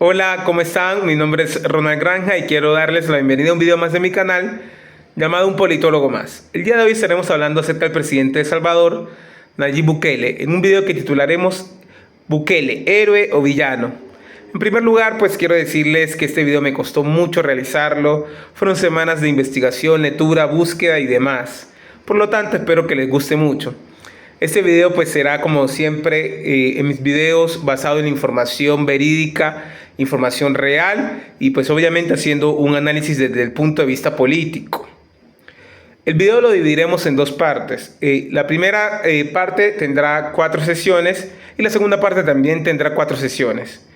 Hola, ¿cómo están? Mi nombre es Ronald Granja y quiero darles la bienvenida a un video más de mi canal llamado Un Politólogo Más. El día de hoy estaremos hablando acerca del presidente de Salvador, Nayib Bukele, en un video que titularemos Bukele, héroe o villano. En primer lugar, pues quiero decirles que este video me costó mucho realizarlo. Fueron semanas de investigación, lectura, búsqueda y demás. Por lo tanto, espero que les guste mucho. Este video pues será como siempre en mis videos basado en información verídica, información real y pues obviamente haciendo un análisis desde el punto de vista político. El video lo dividiremos en dos partes. La primera parte tendrá 4 sesiones y la segunda parte también tendrá 4 sesiones.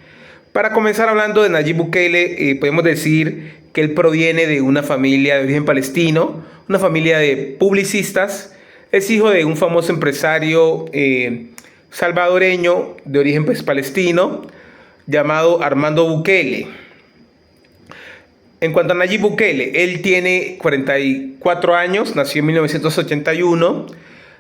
Para comenzar hablando de Nayib Bukele, podemos decir que él proviene de una familia de origen palestino, una familia de publicistas. Es hijo de un famoso empresario salvadoreño de origen pues, palestino llamado Armando Bukele. En cuanto a Nayib Bukele, él tiene 44 años, nació en 1981,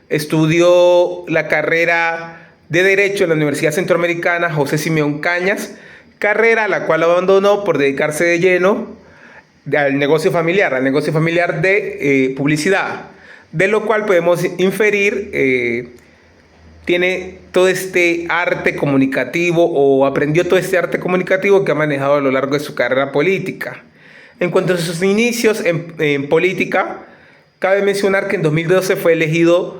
estudió la carrera de Derecho en la Universidad Centroamericana José Simeón Cañas, carrera la cual abandonó por dedicarse de lleno al negocio familiar de publicidad. De lo cual podemos inferir, tiene todo este arte comunicativo o aprendió todo este arte comunicativo que ha manejado a lo largo de su carrera política. En cuanto a sus inicios en política, cabe mencionar que en 2012 fue elegido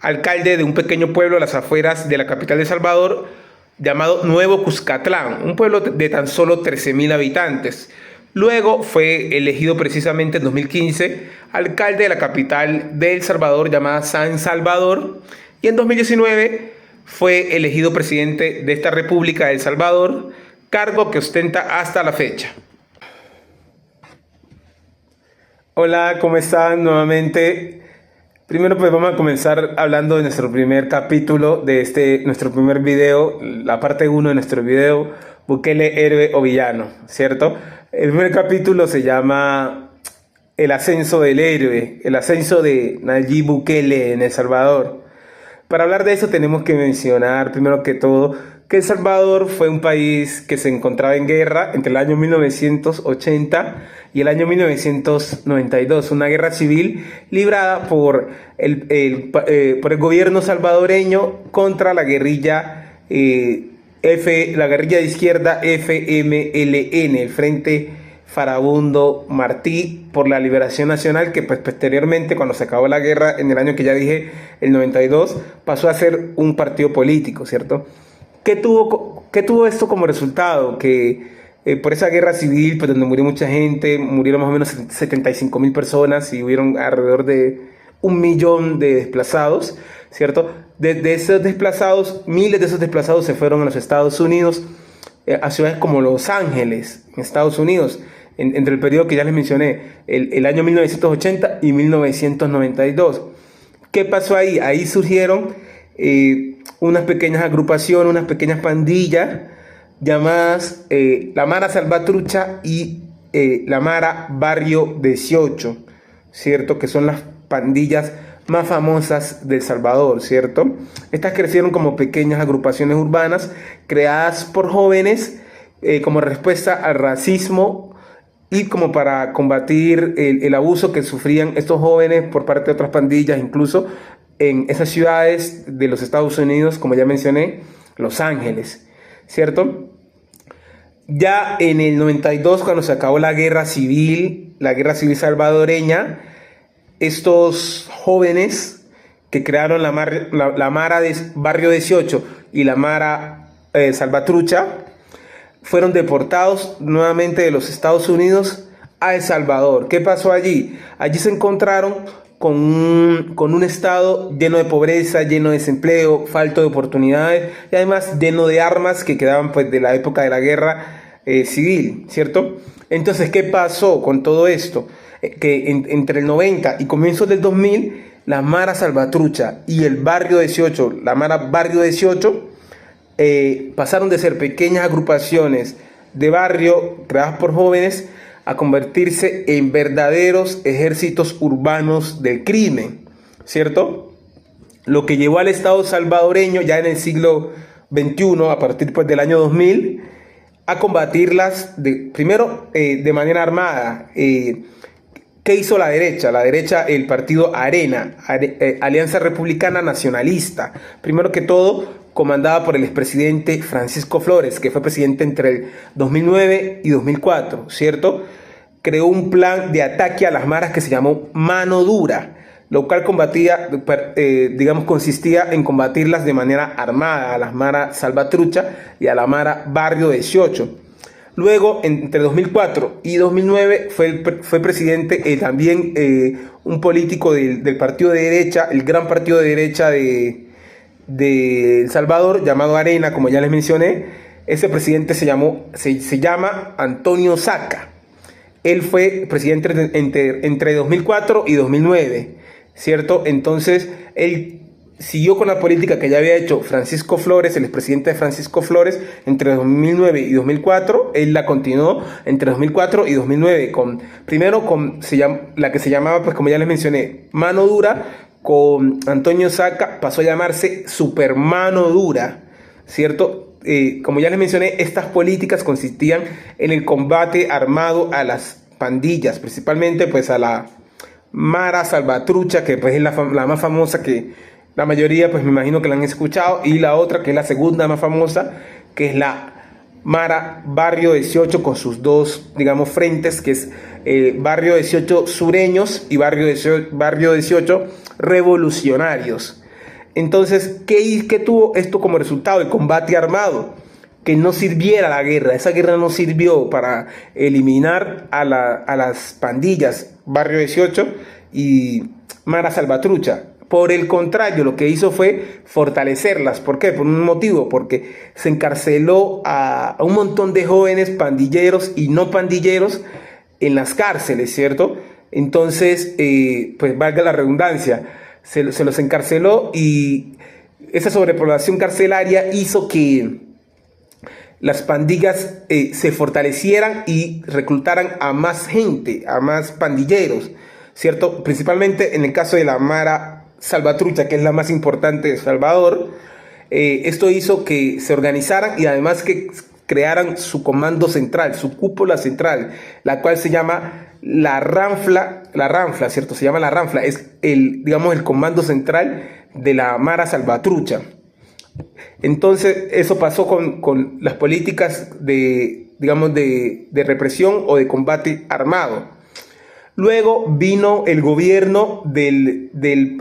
alcalde de un pequeño pueblo a las afueras de la capital de Salvador llamado Nuevo Cuscatlán, un pueblo de tan solo 13,000 habitantes. Luego fue elegido precisamente en 2015 alcalde de la capital de El Salvador llamada San Salvador y en 2019 fue elegido presidente de esta República de El Salvador, cargo que ostenta hasta la fecha. Hola, ¿cómo están? Nuevamente. Primero pues vamos a comenzar hablando de nuestro primer capítulo de nuestro primer video, la parte 1 de nuestro video, Bukele, héroe o villano, ¿cierto? El primer capítulo se llama El ascenso del héroe, el ascenso de Nayib Bukele en El Salvador. Para hablar de eso tenemos que mencionar, primero que todo, que El Salvador fue un país que se encontraba en guerra entre el año 1980 y el año 1992, una guerra civil librada por el gobierno salvadoreño contra la guerrilla la guerrilla de izquierda FMLN, el Frente Farabundo Martí por la Liberación Nacional, que pues posteriormente, cuando se acabó la guerra en el año que ya dije, el 92, pasó a ser un partido político, ¿cierto? ¿Qué tuvo esto como resultado? Que por esa guerra civil, pues donde murió mucha gente, murieron más o menos 75,000 personas y hubieron alrededor de 1 millón de desplazados, ¿cierto? De esos desplazados, miles de esos desplazados se fueron a los Estados Unidos, a ciudades como Los Ángeles, en Estados Unidos, entre el periodo que ya les mencioné, el año 1980 y 1992. ¿Qué pasó ahí? Ahí surgieron unas pequeñas agrupaciones, unas pequeñas pandillas llamadas la Mara Salvatrucha y la Mara Barrio 18, ¿cierto? Que son las pandillas más famosas de El Salvador, ¿cierto? Estas crecieron como pequeñas agrupaciones urbanas creadas por jóvenes como respuesta al racismo y como para combatir el abuso que sufrían estos jóvenes por parte de otras pandillas, incluso en esas ciudades de los Estados Unidos, como ya mencioné, Los Ángeles, ¿cierto? Ya en el 92, cuando se acabó la guerra civil salvadoreña, estos jóvenes que crearon la Mara de Barrio 18 y la Mara Salvatrucha fueron deportados nuevamente de los Estados Unidos a El Salvador. ¿Qué pasó allí? Allí se encontraron con un estado lleno de pobreza, lleno de desempleo, falto de oportunidades y además lleno de armas que quedaban pues de la época de la guerra civil, ¿cierto? Entonces, ¿qué pasó con todo esto? Que entre el 90 y comienzos del 2000, la Mara Salvatrucha y el Barrio 18, la Mara Barrio 18, pasaron de ser pequeñas agrupaciones de barrio creadas por jóvenes a convertirse en verdaderos ejércitos urbanos del crimen, ¿cierto? Lo que llevó al Estado salvadoreño ya en el siglo XXI, a partir pues, del año 2000, a combatirlas primero de manera armada. ¿Qué hizo la derecha? La derecha, el partido Arena, Alianza Republicana Nacionalista. Primero que todo, comandada por el expresidente Francisco Flores, que fue presidente entre el 2009 y 2004, ¿cierto? Creó un plan de ataque a las maras que se llamó Mano Dura, lo cual consistía en combatirlas de manera armada, a las maras Salvatrucha y a la mara Barrio 18. Luego, entre 2004 y 2009, fue presidente también un político del partido de derecha, el gran partido de derecha de El Salvador, llamado Arena, como ya les mencioné. Ese presidente se llama Antonio Saca. Él fue presidente entre 2004 y 2009, ¿cierto? Entonces, él siguió con la política que ya había hecho Francisco Flores, el expresidente de Francisco Flores, entre 2009 y 2004. Él la continuó entre 2004 y 2009, la que se llamaba, pues como ya les mencioné, Mano Dura. Con Antonio Saca pasó a llamarse Super Mano Dura, ¿cierto? Como ya les mencioné, estas políticas consistían en el combate armado a las pandillas, principalmente pues a la mara Salvatrucha, que pues es la más famosa, que la mayoría pues me imagino que la han escuchado, y la otra que es la segunda más famosa, que es la mara Barrio 18, con sus dos, digamos, frentes, que es Barrio 18 sureños y Barrio 18 revolucionarios. Entonces, ¿qué tuvo esto como resultado? El combate armado, que no sirviera la guerra. Esa guerra no sirvió para eliminar a las pandillas Barrio 18 y Mara Salvatrucha. Por el contrario, lo que hizo fue fortalecerlas. ¿Por qué? Por un motivo, porque se encarceló a un montón de jóvenes pandilleros y no pandilleros en las cárceles, ¿cierto? Entonces, pues valga la redundancia, se los encarceló, y esa sobrepoblación carcelaria hizo que las pandillas se fortalecieran y reclutaran a más gente, a más pandilleros, ¿cierto? Principalmente en el caso de la mara Salvatrucha, que es la más importante de El Salvador. Esto hizo que se organizaran y además que crearan su comando central, su cúpula central, la cual se llama la Ranfla, ¿cierto? Se llama la Ranfla, es el comando central de la mara Salvatrucha. Entonces, eso pasó con las políticas de represión o de combate armado. Luego vino el gobierno de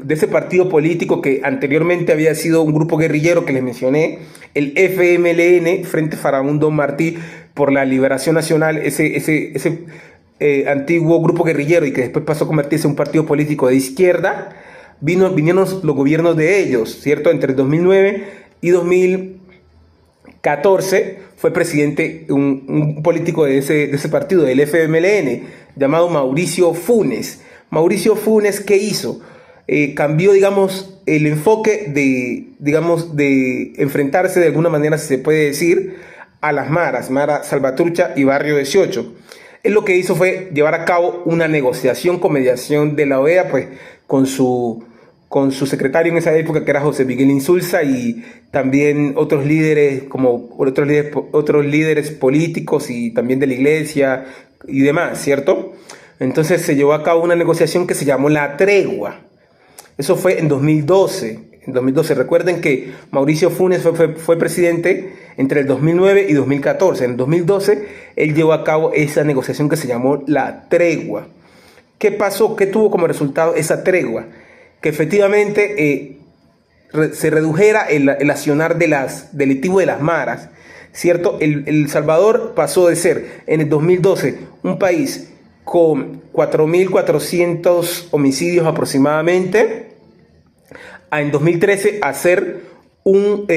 ese partido político que anteriormente había sido un grupo guerrillero que les mencioné, el FMLN, Frente Farabundo Martí por la Liberación Nacional, ese antiguo grupo guerrillero, y que después pasó a convertirse en un partido político de izquierda. Vinieron los gobiernos de ellos, ¿cierto? Entre 2009 y 2014 fue presidente un político de ese partido, del FMLN, llamado Mauricio Funes. Mauricio Funes, ¿qué hizo? Cambió, el enfoque de enfrentarse de alguna manera, si se puede decir, a las maras, Mara Salvatrucha y Barrio 18. Él lo que hizo fue llevar a cabo una negociación con mediación de la OEA, pues con su secretario en esa época, que era José Miguel Insulza, y también otros líderes políticos y también de la iglesia y demás, ¿cierto? Entonces se llevó a cabo una negociación que se llamó La Tregua. Eso fue en 2012. Recuerden que Mauricio Funes fue presidente entre el 2009 y 2014. En el 2012 él llevó a cabo esa negociación que se llamó La Tregua. ¿Qué pasó? ¿Qué tuvo como resultado esa tregua? Que efectivamente se redujera el accionar delictivo de las maras, ¿cierto? El Salvador pasó de ser en el 2012 un país con 4.400 homicidios aproximadamente, a en 2013 a ser un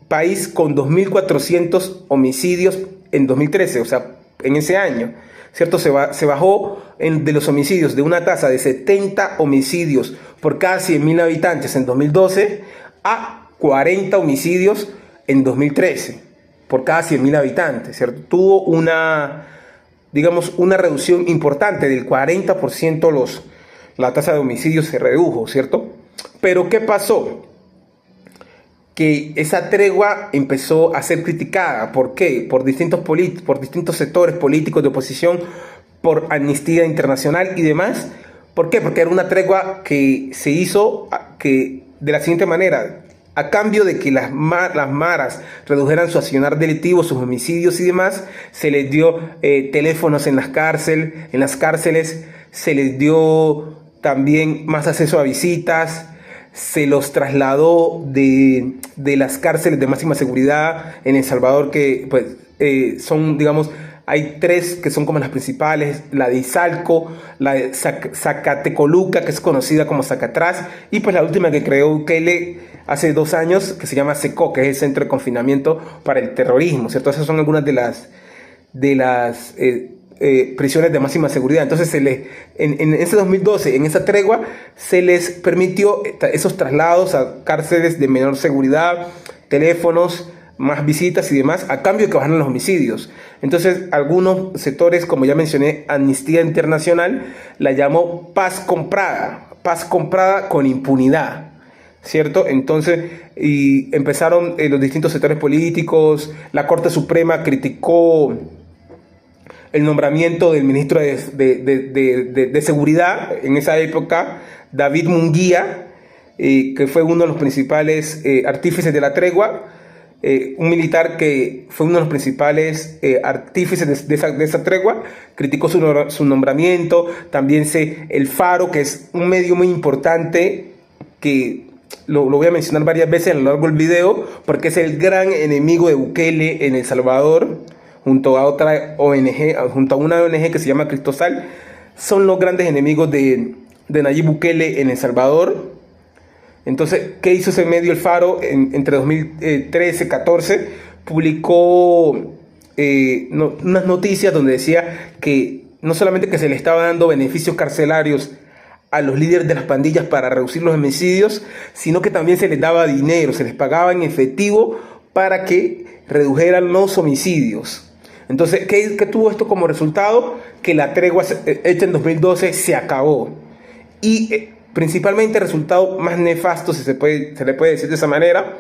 país con 2.400 homicidios en 2013, o sea, en ese año, ¿cierto? Se bajó de los homicidios de una tasa de 70 homicidios por cada 100.000 habitantes en 2012 a 40 homicidios en 2013 por cada 100.000 habitantes, ¿cierto? Tuvo una reducción importante del 40%, la tasa de homicidios se redujo, ¿cierto? Pero ¿qué pasó? que esa tregua empezó a ser criticada. ¿Por qué? Por distintos sectores políticos de oposición, por Amnistía Internacional y demás. ¿Por qué? Porque era una tregua que se hizo de la siguiente manera: a cambio de que las maras redujeran su accionar delictivo, sus homicidios y demás, se les dio teléfonos en las cárceles, se les dio también más acceso a visitas, se los trasladó de las cárceles de máxima seguridad en El Salvador, que pues son, digamos, hay tres que son como las principales: la de Izalco, la de Zacatecoluca, que es conocida como Zacatrás, y pues la última que creó Bukele hace 2 años, que se llama SECO, que es el Centro de Confinamiento para el Terrorismo, ¿cierto? Esas son algunas de las prisiones de máxima seguridad. Entonces en ese 2012, en esa tregua, se les permitió esos traslados a cárceles de menor seguridad, teléfonos, más visitas y demás, a cambio de que bajaran los homicidios. Entonces algunos sectores, como ya mencioné, Amnistía Internacional la llamó paz comprada con impunidad, ¿cierto? Entonces, y empezaron los distintos sectores políticos. La Corte Suprema criticó el nombramiento del ministro de Seguridad en esa época, David Munguía, que fue uno de los principales artífices de la tregua, un militar que fue uno de los principales artífices de esa tregua. Criticó su nombramiento. También El Faro, que es un medio muy importante, que lo voy a mencionar varias veces a lo largo del video, porque es el gran enemigo de Bukele en El Salvador, junto a una ONG que se llama Cristosal. Son los grandes enemigos de Nayib Bukele en El Salvador. Entonces, ¿qué hizo ese medio, El Faro? Entre 2013 y 2014 publicó unas noticias donde decía que no solamente que se le estaba dando beneficios carcelarios a los líderes de las pandillas para reducir los homicidios, sino que también se les daba dinero, se les pagaba en efectivo para que redujeran los homicidios. Entonces, ¿qué tuvo esto como resultado? Que la tregua hecha en 2012 se acabó. Y principalmente el resultado más nefasto, se le puede decir de esa manera,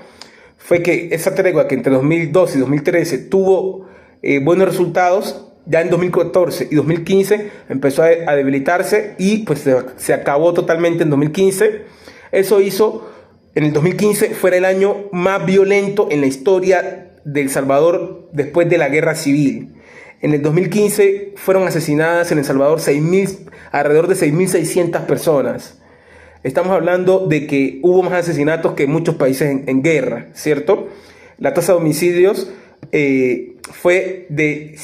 fue que esa tregua, que entre 2012 y 2013 tuvo buenos resultados, ya en 2014 y 2015 empezó a debilitarse y pues se acabó totalmente en 2015. Eso hizo en el 2015 fuera el año más violento en la historia de El Salvador después de la guerra civil. En el 2015 fueron asesinadas en El Salvador alrededor de 6.600 personas. Estamos hablando de que hubo más asesinatos que en muchos países en guerra, ¿cierto? La tasa de homicidios fue de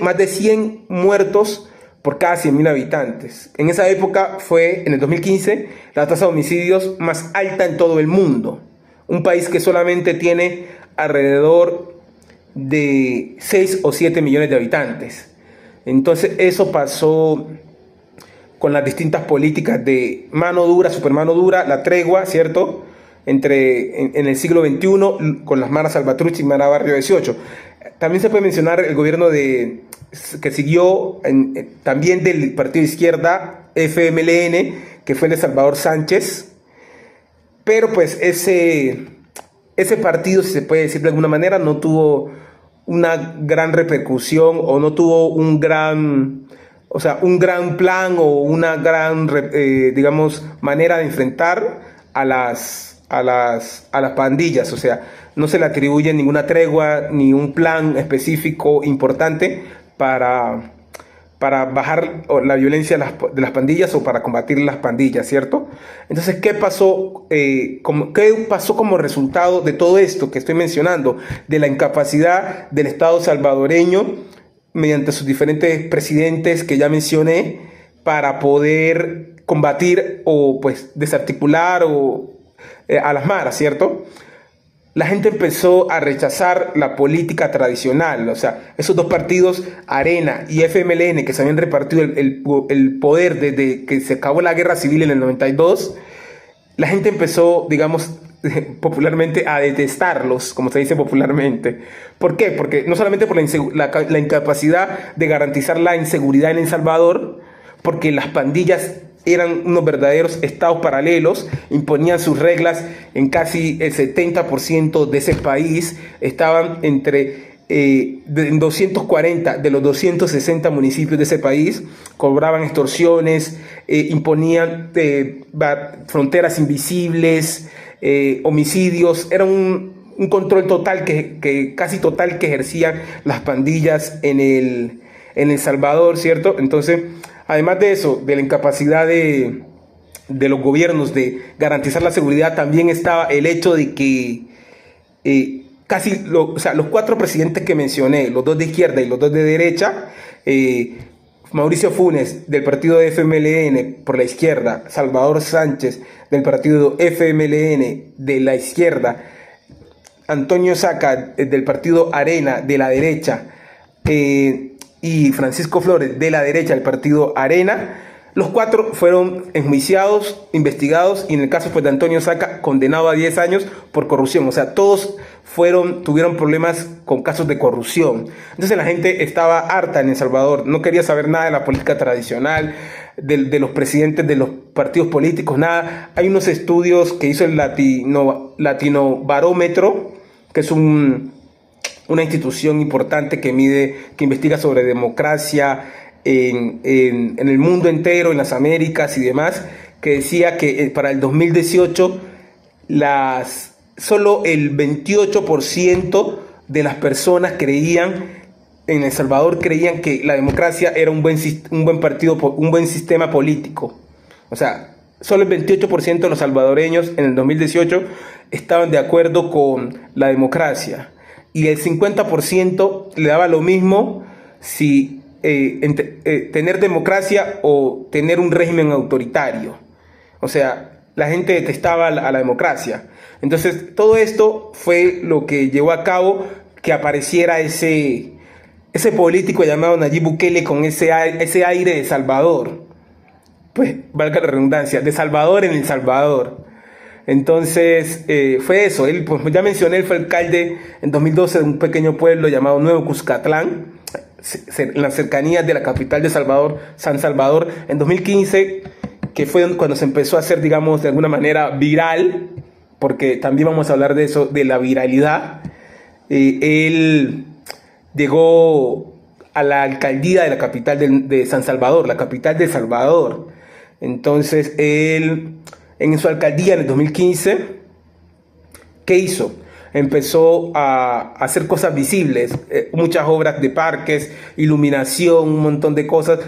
más de 100 muertos por cada 100.000 habitantes. En esa época fue, en el 2015, la tasa de homicidios más alta en todo el mundo. Un país que solamente tiene alrededor de 6 o 7 millones de habitantes. Entonces eso pasó con las distintas políticas de mano dura, supermano dura, la tregua, ¿cierto? En el siglo XXI, con las maras Salvatrucha y Mara Barrio 18. También se puede mencionar el gobierno que siguió también del partido de izquierda, FMLN, que fue el de Salvador Sánchez. Pero pues ese partido, si se puede decir de alguna manera, no tuvo una gran repercusión, o no tuvo un gran plan o una gran, digamos, manera de enfrentar a las pandillas. O sea, no se le atribuye ninguna tregua ni un plan específico importante para bajar la violencia de las pandillas o para combatir las pandillas, ¿cierto? Entonces, ¿qué pasó como resultado de todo esto que estoy mencionando? De la incapacidad del Estado salvadoreño, mediante sus diferentes presidentes que ya mencioné, para poder combatir o pues desarticular a las maras, ¿cierto? La gente empezó a rechazar la política tradicional. O sea, esos dos partidos, Arena y FMLN, que se habían repartido el poder desde que se acabó la guerra civil en el 92, la gente empezó, digamos, popularmente a detestarlos, como se dice popularmente. ¿Por qué? Porque no solamente por la incapacidad de garantizar la inseguridad en El Salvador, porque las pandillas eran unos verdaderos estados paralelos, imponían sus reglas en casi el 70% de ese país, estaban entre 240 de los 260 municipios de ese país, cobraban extorsiones, imponían fronteras invisibles, homicidios, era un control total, casi total, que ejercían las pandillas en El Salvador, ¿cierto? Entonces, además de eso, de la incapacidad de los gobiernos de garantizar la seguridad, también estaba el hecho de que los 4 presidentes que mencioné, los 2 de izquierda y los 2 de derecha, Mauricio Funes del partido FMLN por la izquierda, Salvador Sánchez del partido FMLN de la izquierda, Antonio Saca del partido Arena de la derecha, y Francisco Flores de la derecha del partido Arena, los 4 fueron enjuiciados, investigados, y en el caso, pues, de Antonio Saca, condenado a 10 años por corrupción. O sea, todos tuvieron problemas con casos de corrupción. Entonces la gente estaba harta en El Salvador, no quería saber nada de la política tradicional, de los presidentes de los partidos políticos, nada. Hay unos estudios que hizo el Latino Barómetro, que es una institución importante que investiga sobre democracia en el mundo entero, en las Américas y demás, que decía que para el 2018 solo el 28% de las personas en El Salvador creían que la democracia era un buen sistema político. O sea, solo el 28% de los salvadoreños en el 2018 estaban de acuerdo con la democracia, y el 50% le daba lo mismo si tener democracia o tener un régimen autoritario. O sea, la gente detestaba a la democracia. Entonces, todo esto fue lo que llevó a cabo que apareciera ese político llamado Nayib Bukele con ese aire de Salvador. Pues, valga la redundancia, de Salvador en El Salvador. Entonces, fue eso. Él, pues ya mencioné, él fue alcalde en 2012 de un pequeño pueblo llamado Nuevo Cuscatlán, en las cercanías de la capital de Salvador, San Salvador. En 2015, que fue cuando se empezó a hacer, digamos, de alguna manera viral, porque también vamos a hablar de eso, de la viralidad. Él llegó a la alcaldía de la capital de San Salvador, la capital de El Salvador. Entonces, él, en su alcaldía en el 2015, ¿qué hizo? Empezó a hacer cosas visibles, muchas obras de parques, iluminación, un montón de cosas,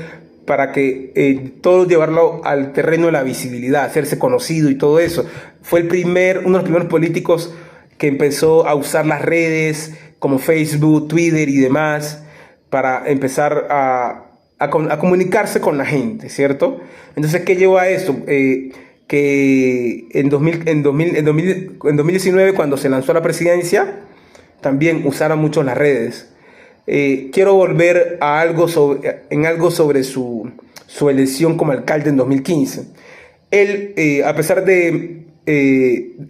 para que todo llevarlo al terreno de la visibilidad, hacerse conocido y todo eso. Fue uno de los primeros políticos que empezó a usar las redes como Facebook, Twitter y demás para empezar a comunicarse con la gente, ¿cierto? Entonces, ¿qué llevó a eso? Que en 2019, cuando se lanzó a la presidencia, también usara mucho las redes. Quiero volver a algo sobre su elección como alcalde en 2015. Él, a pesar de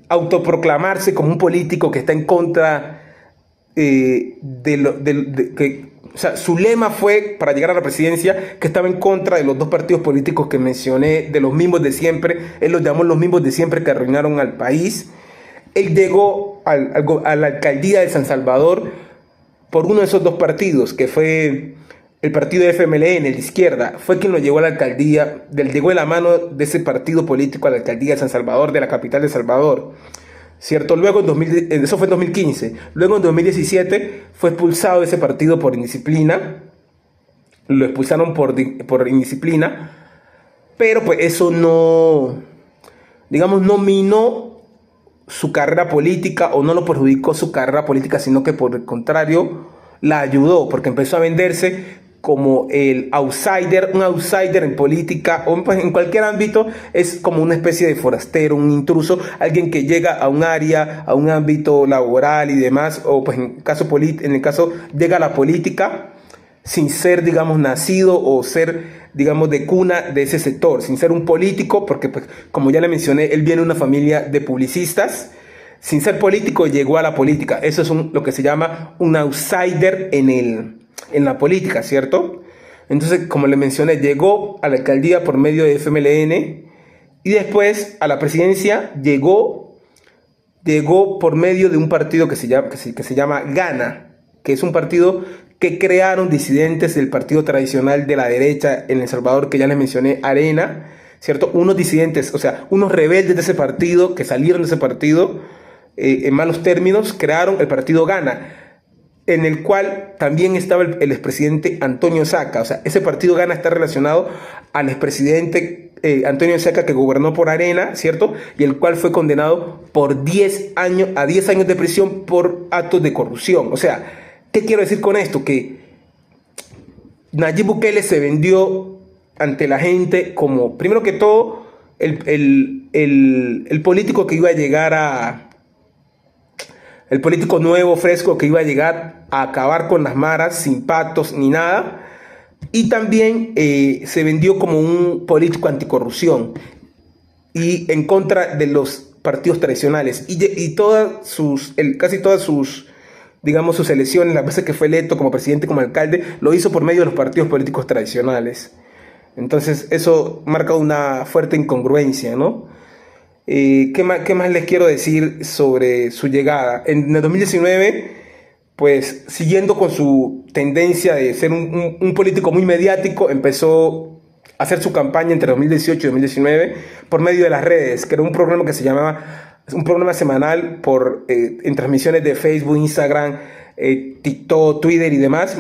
autoproclamarse como un político que está en contra o sea, su lema fue, para llegar a la presidencia, que estaba en contra de los 2 partidos políticos que mencioné, de los mismos de siempre. Él los llamó los mismos de siempre que arruinaron al país. Él llegó a la alcaldía de San Salvador por uno de esos 2 partidos, que fue el partido de FMLN, el de izquierda. Fue quien lo llevó a la alcaldía, llegó de la mano de ese partido político a la alcaldía de San Salvador, de la capital de Salvador, ¿cierto? Luego, eso fue en 2015. Luego, en 2017, fue expulsado de ese partido por indisciplina. Lo expulsaron por indisciplina. Pero pues eso no minó su carrera política o no lo perjudicó su carrera política, sino que por el contrario la ayudó, porque empezó a venderse como un outsider en política o en cualquier ámbito. Es como una especie de forastero, un intruso, alguien que llega a un área, a un ámbito laboral y demás, o pues en el caso llega a la política sin ser, digamos, nacido o ser, digamos, de cuna de ese sector, sin ser un político, porque pues, como ya le mencioné, él viene de una familia de publicistas. Sin ser político llegó a la política. Eso es lo que se llama un outsider en la política, ¿cierto? Entonces, como le mencioné, llegó a la alcaldía por medio de FMLN y después a la presidencia llegó por medio de un partido que se llama Gana, que es un partido que crearon disidentes del partido tradicional de la derecha en El Salvador, que ya les mencioné, Arena, ¿cierto? Unos disidentes, o sea, unos rebeldes de ese partido, que salieron de ese partido en malos términos, crearon el partido Gana, en el cual también estaba el expresidente Antonio Saca. O sea, ese partido Gana está relacionado al expresidente Antonio Saca, que gobernó por Arena, ¿cierto? Y el cual fue condenado por 10 años de prisión por actos de corrupción. O sea, ¿qué quiero decir con esto? Que Nayib Bukele se vendió ante la gente como, primero que todo, el político que iba a llegar el político nuevo, fresco, que iba a llegar a acabar con las maras sin pactos ni nada. Y también se vendió como un político anticorrupción y en contra de los partidos tradicionales. Y casi todas sus, digamos, sus elecciones, las veces que fue electo como presidente, como alcalde, lo hizo por medio de los partidos políticos tradicionales. Entonces eso marca una fuerte incongruencia, ¿no? ¿Qué más les quiero decir sobre su llegada? En el 2019, pues siguiendo con su tendencia de ser un político muy mediático, empezó a hacer su campaña entre 2018 y 2019 por medio de las redes, que era un programa que se llamaba, un programa semanal en transmisiones de Facebook, Instagram, TikTok, Twitter y demás,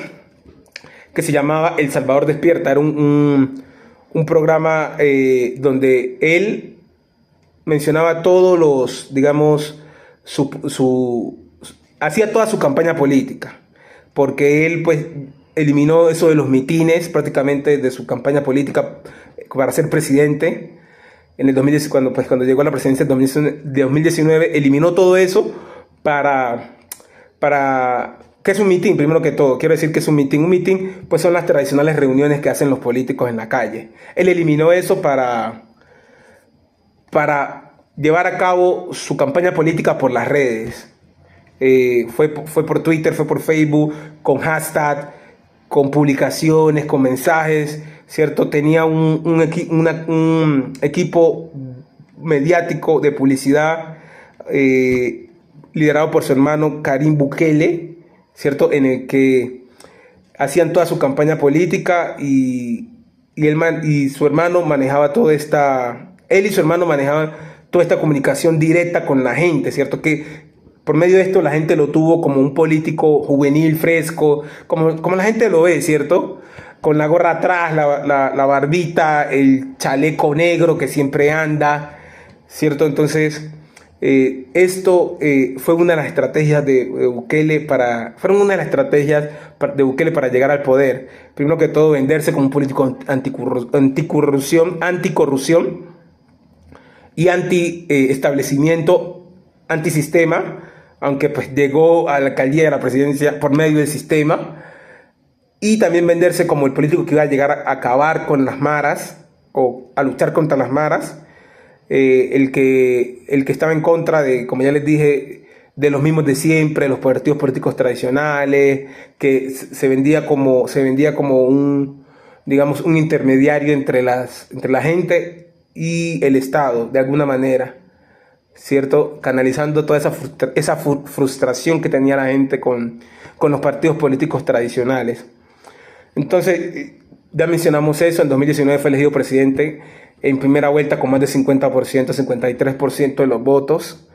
que se llamaba El Salvador Despierta. Era un programa donde él mencionaba todos los, digamos, hacía toda su campaña política, porque él pues eliminó eso de los mitines prácticamente de su campaña política para ser presidente en el 2010, cuando llegó a la presidencia de 2019, eliminó todo eso para ¿qué es un mitin? Primero que todo, quiero decir que es un mitin. Un mitin pues son las tradicionales reuniones que hacen los políticos en la calle. Él eliminó eso para llevar a cabo su campaña política por las redes. Fue por Twitter, fue por Facebook, con hashtag, con publicaciones, con mensajes, ¿cierto? Tenía un equipo mediático de publicidad liderado por su hermano Karim Bukele, ¿cierto? En el que hacían toda su campaña política y su hermano manejaba toda esta... Él y su hermano manejaban toda esta comunicación directa con la gente, ¿cierto? Que por medio de esto la gente lo tuvo como un político juvenil, fresco, como la gente lo ve, ¿cierto? Con la gorra atrás, la barbita, el chaleco negro que siempre anda, ¿cierto? Entonces, esto fue una de las estrategias de Bukele para llegar al poder. Primero que todo, venderse como un político anticorrupción y anti-establecimiento, antisistema, aunque pues llegó a la alcaldía y a la presidencia por medio del sistema, y también venderse como el político que iba a llegar a acabar con las maras o a luchar contra las maras, el que estaba en contra de, como ya les dije, de los mismos de siempre, los partidos políticos tradicionales, que se vendía como un, digamos, un intermediario entre la gente y el Estado, de alguna manera, ¿cierto? Canalizando toda esa frustración que tenía la gente con los partidos políticos tradicionales. Entonces, ya mencionamos eso, en 2019 fue elegido presidente en primera vuelta con más de 50%, 53% de los votos,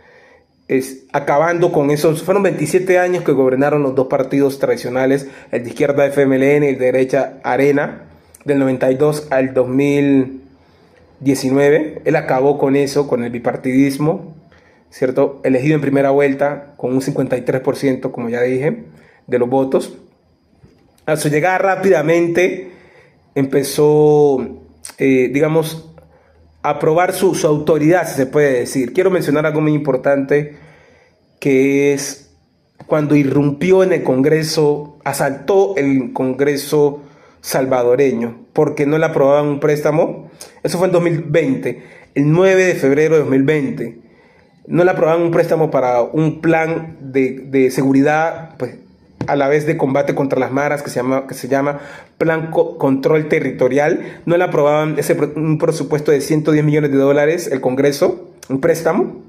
acabando con esos. Fueron 27 años que gobernaron los dos partidos tradicionales, el de izquierda FMLN y el de derecha Arena, del 92 al 2019. Él acabó con eso, con el bipartidismo, ¿cierto? Elegido en primera vuelta con un 53%, como ya dije, de los votos. A su llegada rápidamente empezó, digamos, a probar su autoridad, si se puede decir. Quiero mencionar algo muy importante, que es cuando irrumpió en el Congreso, asaltó el Congreso salvadoreño, porque no le aprobaban un préstamo. Eso fue en 2020, el 9 de febrero de 2020. No le aprobaban un préstamo para un plan de seguridad, pues, a la vez de combate contra las maras, que se llama Plan Control Territorial. No le aprobaban un presupuesto de 110 millones de dólares el Congreso, un préstamo.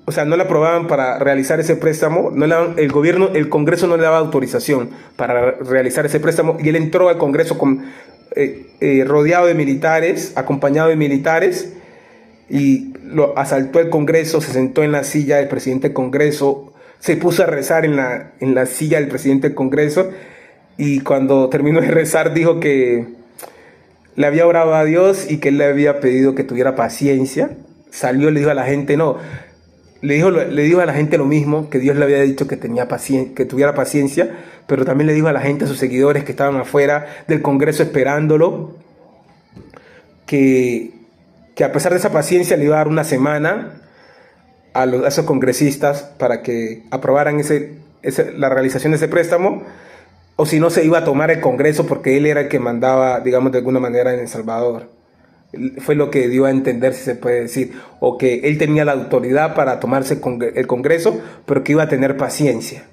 O sea, no le aprobaban para realizar ese préstamo. El Congreso no le daba autorización para realizar ese préstamo, y él entró al Congreso rodeado de militares, acompañado de militares, y lo asaltó el Congreso, se sentó en la silla del presidente del Congreso, se puso a rezar en la silla del presidente del Congreso, y cuando terminó de rezar dijo que le había orado a Dios y que él le había pedido que tuviera paciencia. Salió y le dijo a la gente, le dijo a la gente lo mismo, que Dios le había dicho que tuviera paciencia, pero también le dijo a la gente, a sus seguidores que estaban afuera del Congreso esperándolo, que a pesar de esa paciencia le iba a dar una semana a esos congresistas para que aprobaran la realización de ese préstamo, o si no se iba a tomar el Congreso, porque él era el que mandaba, digamos, de alguna manera en El Salvador. Fue lo que dio a entender, si se puede decir, o que él tenía la autoridad para tomarse el Congreso, pero que iba a tener paciencia.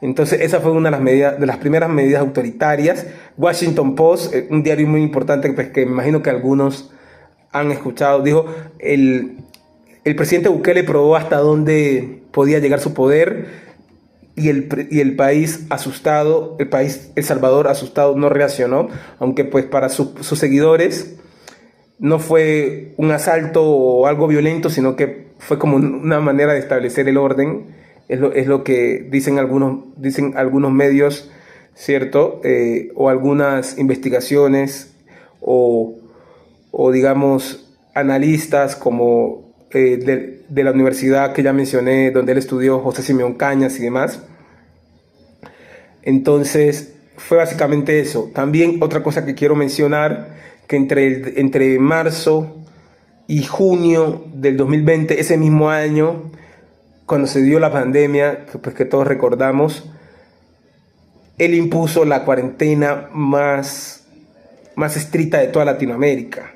Entonces esa fue una de las primeras medidas autoritarias. Washington Post, un diario muy importante, pues, que me imagino que algunos han escuchado, dijo, el presidente Bukele probó hasta dónde podía llegar su poder, y el país asustado, El Salvador asustado, no reaccionó, aunque pues para sus seguidores no fue un asalto o algo violento, sino que fue como una manera de establecer el orden. Es lo que dicen algunos medios, ¿cierto? O algunas investigaciones, o digamos analistas como de la universidad que ya mencioné, donde él estudió, José Simeón Cañas y demás. Entonces fue básicamente eso. También otra cosa que quiero mencionar, que entre marzo y junio del 2020, ese mismo año, cuando se dio la pandemia, que todos recordamos, él impuso la cuarentena más estricta de toda Latinoamérica,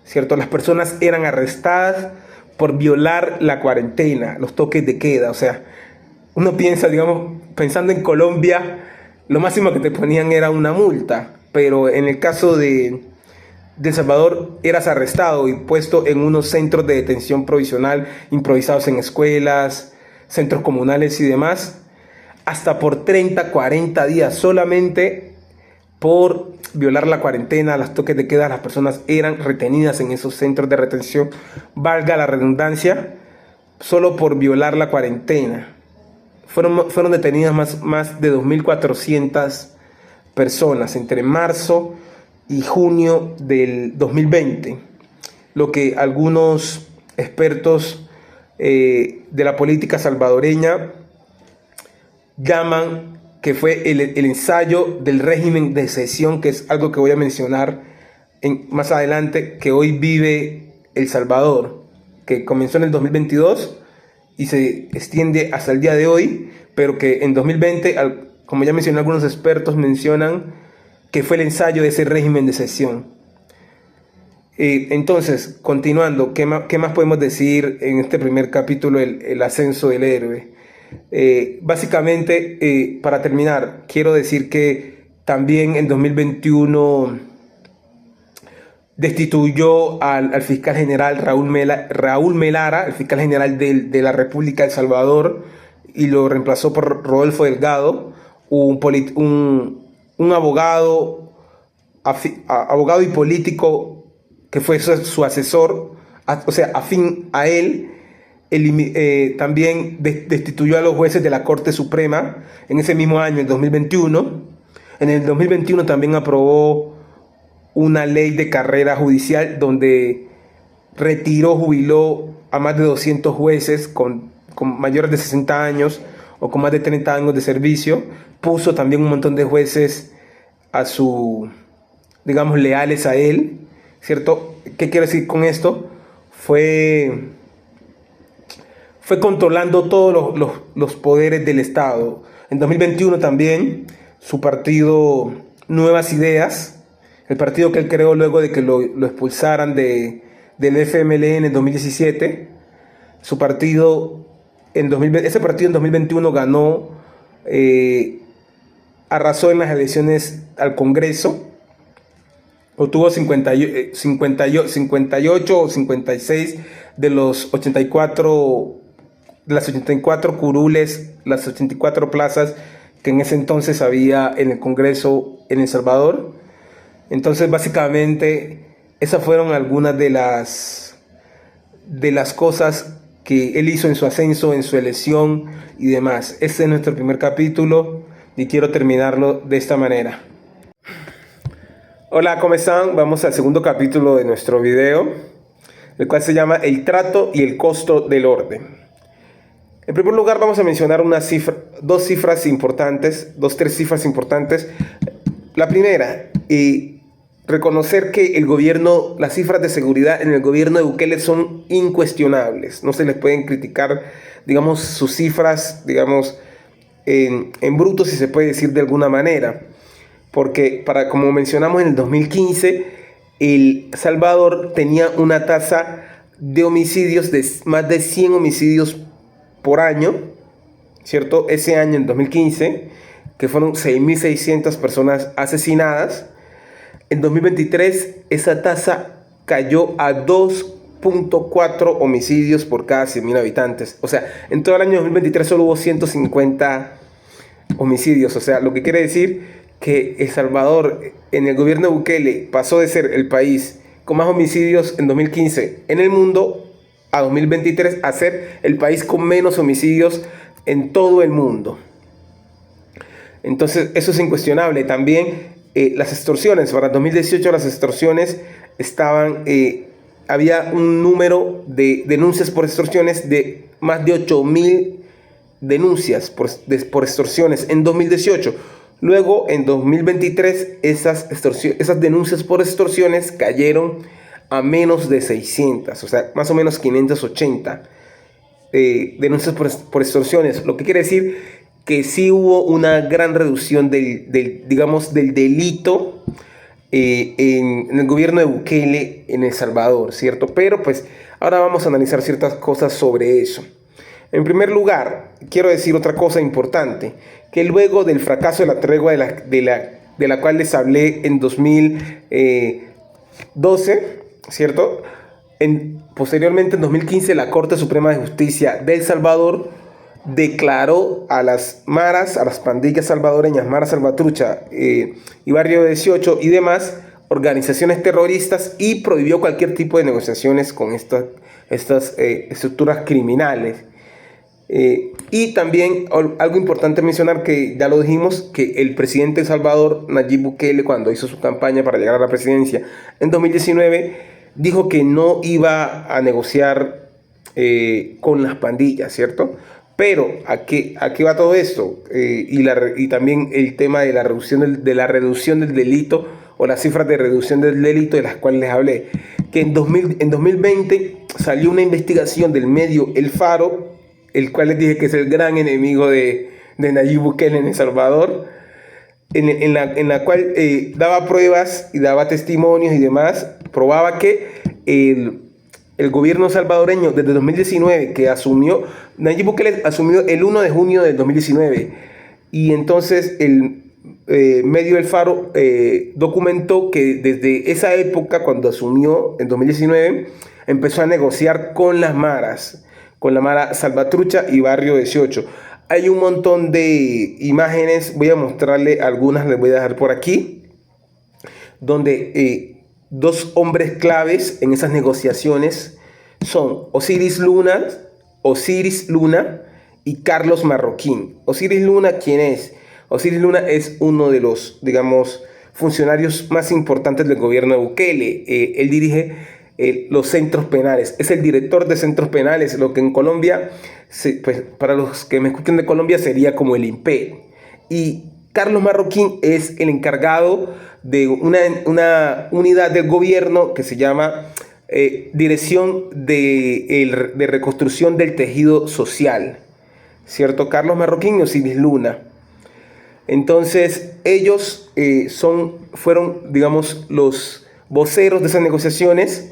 ¿cierto? Las personas eran arrestadas por violar la cuarentena, los toques de queda. O sea, uno piensa, digamos, pensando en Colombia, lo máximo que te ponían era una multa, pero en el caso de El Salvador eras arrestado y puesto en unos centros de detención provisional improvisados en escuelas, centros comunales y demás, hasta por 30, 40 días, solamente por violar la cuarentena, los toques de queda. Las personas eran retenidas en esos centros de retención, valga la redundancia, solo por violar la cuarentena. Fueron detenidas más de 2.400 personas entre marzo y junio del 2020, lo que algunos expertos de la política salvadoreña llaman que fue el ensayo del régimen de excepción, que es algo que voy a mencionar más adelante, que hoy vive El Salvador, que comenzó en el 2022 y se extiende hasta el día de hoy, pero que en 2020, como ya mencioné, algunos expertos mencionan que fue el ensayo de ese régimen de excepción. Entonces, continuando, ¿qué más podemos decir en este primer capítulo, el ascenso del héroe? Básicamente, para terminar, quiero decir que también en 2021 destituyó al fiscal general Raúl Melara, el fiscal general de la República de El Salvador, y lo reemplazó por Rodolfo Delgado, un abogado y político que fue su asesor, o sea, afín a él. También destituyó a los jueces de la Corte Suprema en ese mismo año, en 2021. En el 2021 también aprobó una ley de carrera judicial donde jubiló a más de 200 jueces con mayores de 60 años o con más de 30 años de servicio. Puso también un montón de jueces digamos, leales a él, ¿cierto? ¿Qué quiero decir con esto? Fue controlando todos los poderes del Estado. En 2021 también su partido Nuevas Ideas, el partido que él creó luego de que lo expulsaran del FMLN en 2017, su partido ese partido en 2021 ganó, arrasó en las elecciones al Congreso, obtuvo 58 o 56 de los 84, de las 84 curules, las 84 plazas que en ese entonces había en el Congreso en El Salvador. Entonces, básicamente, esas fueron algunas de las cosas que él hizo en su ascenso, en su elección y demás. Este es nuestro primer capítulo y quiero terminarlo de esta manera. Hola, ¿cómo están? Vamos al segundo capítulo de nuestro video, el cual se llama El trato y el costo del orden. En primer lugar, vamos a mencionar tres cifras importantes. La primera, reconocer que las cifras de seguridad en el gobierno de Bukele son incuestionables. No se les pueden criticar, digamos, sus cifras, digamos, en bruto, si se puede decir de alguna manera. Porque, como mencionamos en el 2015, El Salvador tenía una tasa de homicidios de más de 100 homicidios por año, ¿cierto? Ese año, en 2015, que fueron 6.600 personas asesinadas. En 2023, esa tasa cayó a 2.4 homicidios por cada 100.000 habitantes. O sea, en todo el año 2023 solo hubo 150 homicidios. O sea, lo que quiere decir que El Salvador, en el gobierno de Bukele, pasó de ser el país con más homicidios en 2015 en el mundo a 2023 a ser el país con menos homicidios en todo el mundo. Entonces, eso es incuestionable. También las extorsiones. Para 2018 las extorsiones estaban... había un número de denuncias por extorsiones de más de 8.000 denuncias por extorsiones en 2018. Luego, en 2023, esas denuncias por extorsiones cayeron a menos de 600, o sea, más o menos 580 denuncias por extorsiones. Lo que quiere decir que sí hubo una gran reducción del delito en el gobierno de Bukele en El Salvador, ¿cierto? Pero pues ahora vamos a analizar ciertas cosas sobre eso. En primer lugar, quiero decir otra cosa importante, que luego del fracaso de la tregua de la cual les hablé en 2012, ¿cierto? Posteriormente, en 2015, la Corte Suprema de Justicia de El Salvador declaró a las maras, a las pandillas salvadoreñas, Mara Salvatrucha y Barrio 18 y demás, organizaciones terroristas, y prohibió cualquier tipo de negociaciones con estas estructuras criminales. Y también algo importante mencionar, que ya lo dijimos, que el presidente de El Salvador, Nayib Bukele, cuando hizo su campaña para llegar a la presidencia en 2019, dijo que no iba a negociar con las pandillas, ¿cierto? Pero ¿a qué va todo esto? Y también el tema de la reducción del delito, o las cifras de reducción del delito de las cuales les hablé. Que en 2020 salió una investigación del medio El Faro, el cual les dije que es el gran enemigo de Nayib Bukele en El Salvador, en la cual daba pruebas y daba testimonios y demás, probaba que el gobierno salvadoreño desde 2019, que Nayib Bukele asumió el 1 de junio del 2019, y entonces el medio El Faro documentó que desde esa época, cuando asumió en 2019, empezó a negociar con las maras, con la Mara Salvatrucha y Barrio 18. Hay un montón de imágenes, voy a mostrarle algunas, les voy a dejar por aquí, donde dos hombres claves en esas negociaciones son Osiris Luna y Carlos Marroquín. Osiris Luna, ¿quién es? Osiris Luna es uno de los, digamos, funcionarios más importantes del gobierno de Bukele. Él dirige los centros penales, es el director de centros penales, lo que en Colombia, pues, para los que me escuchan de Colombia, sería como el INPE. Y Carlos Marroquín es el encargado de una unidad del gobierno que se llama Dirección de Reconstrucción del Tejido Social, ¿cierto? Carlos Marroquín y Osiris Luna. Entonces ellos fueron, digamos, los voceros de esas negociaciones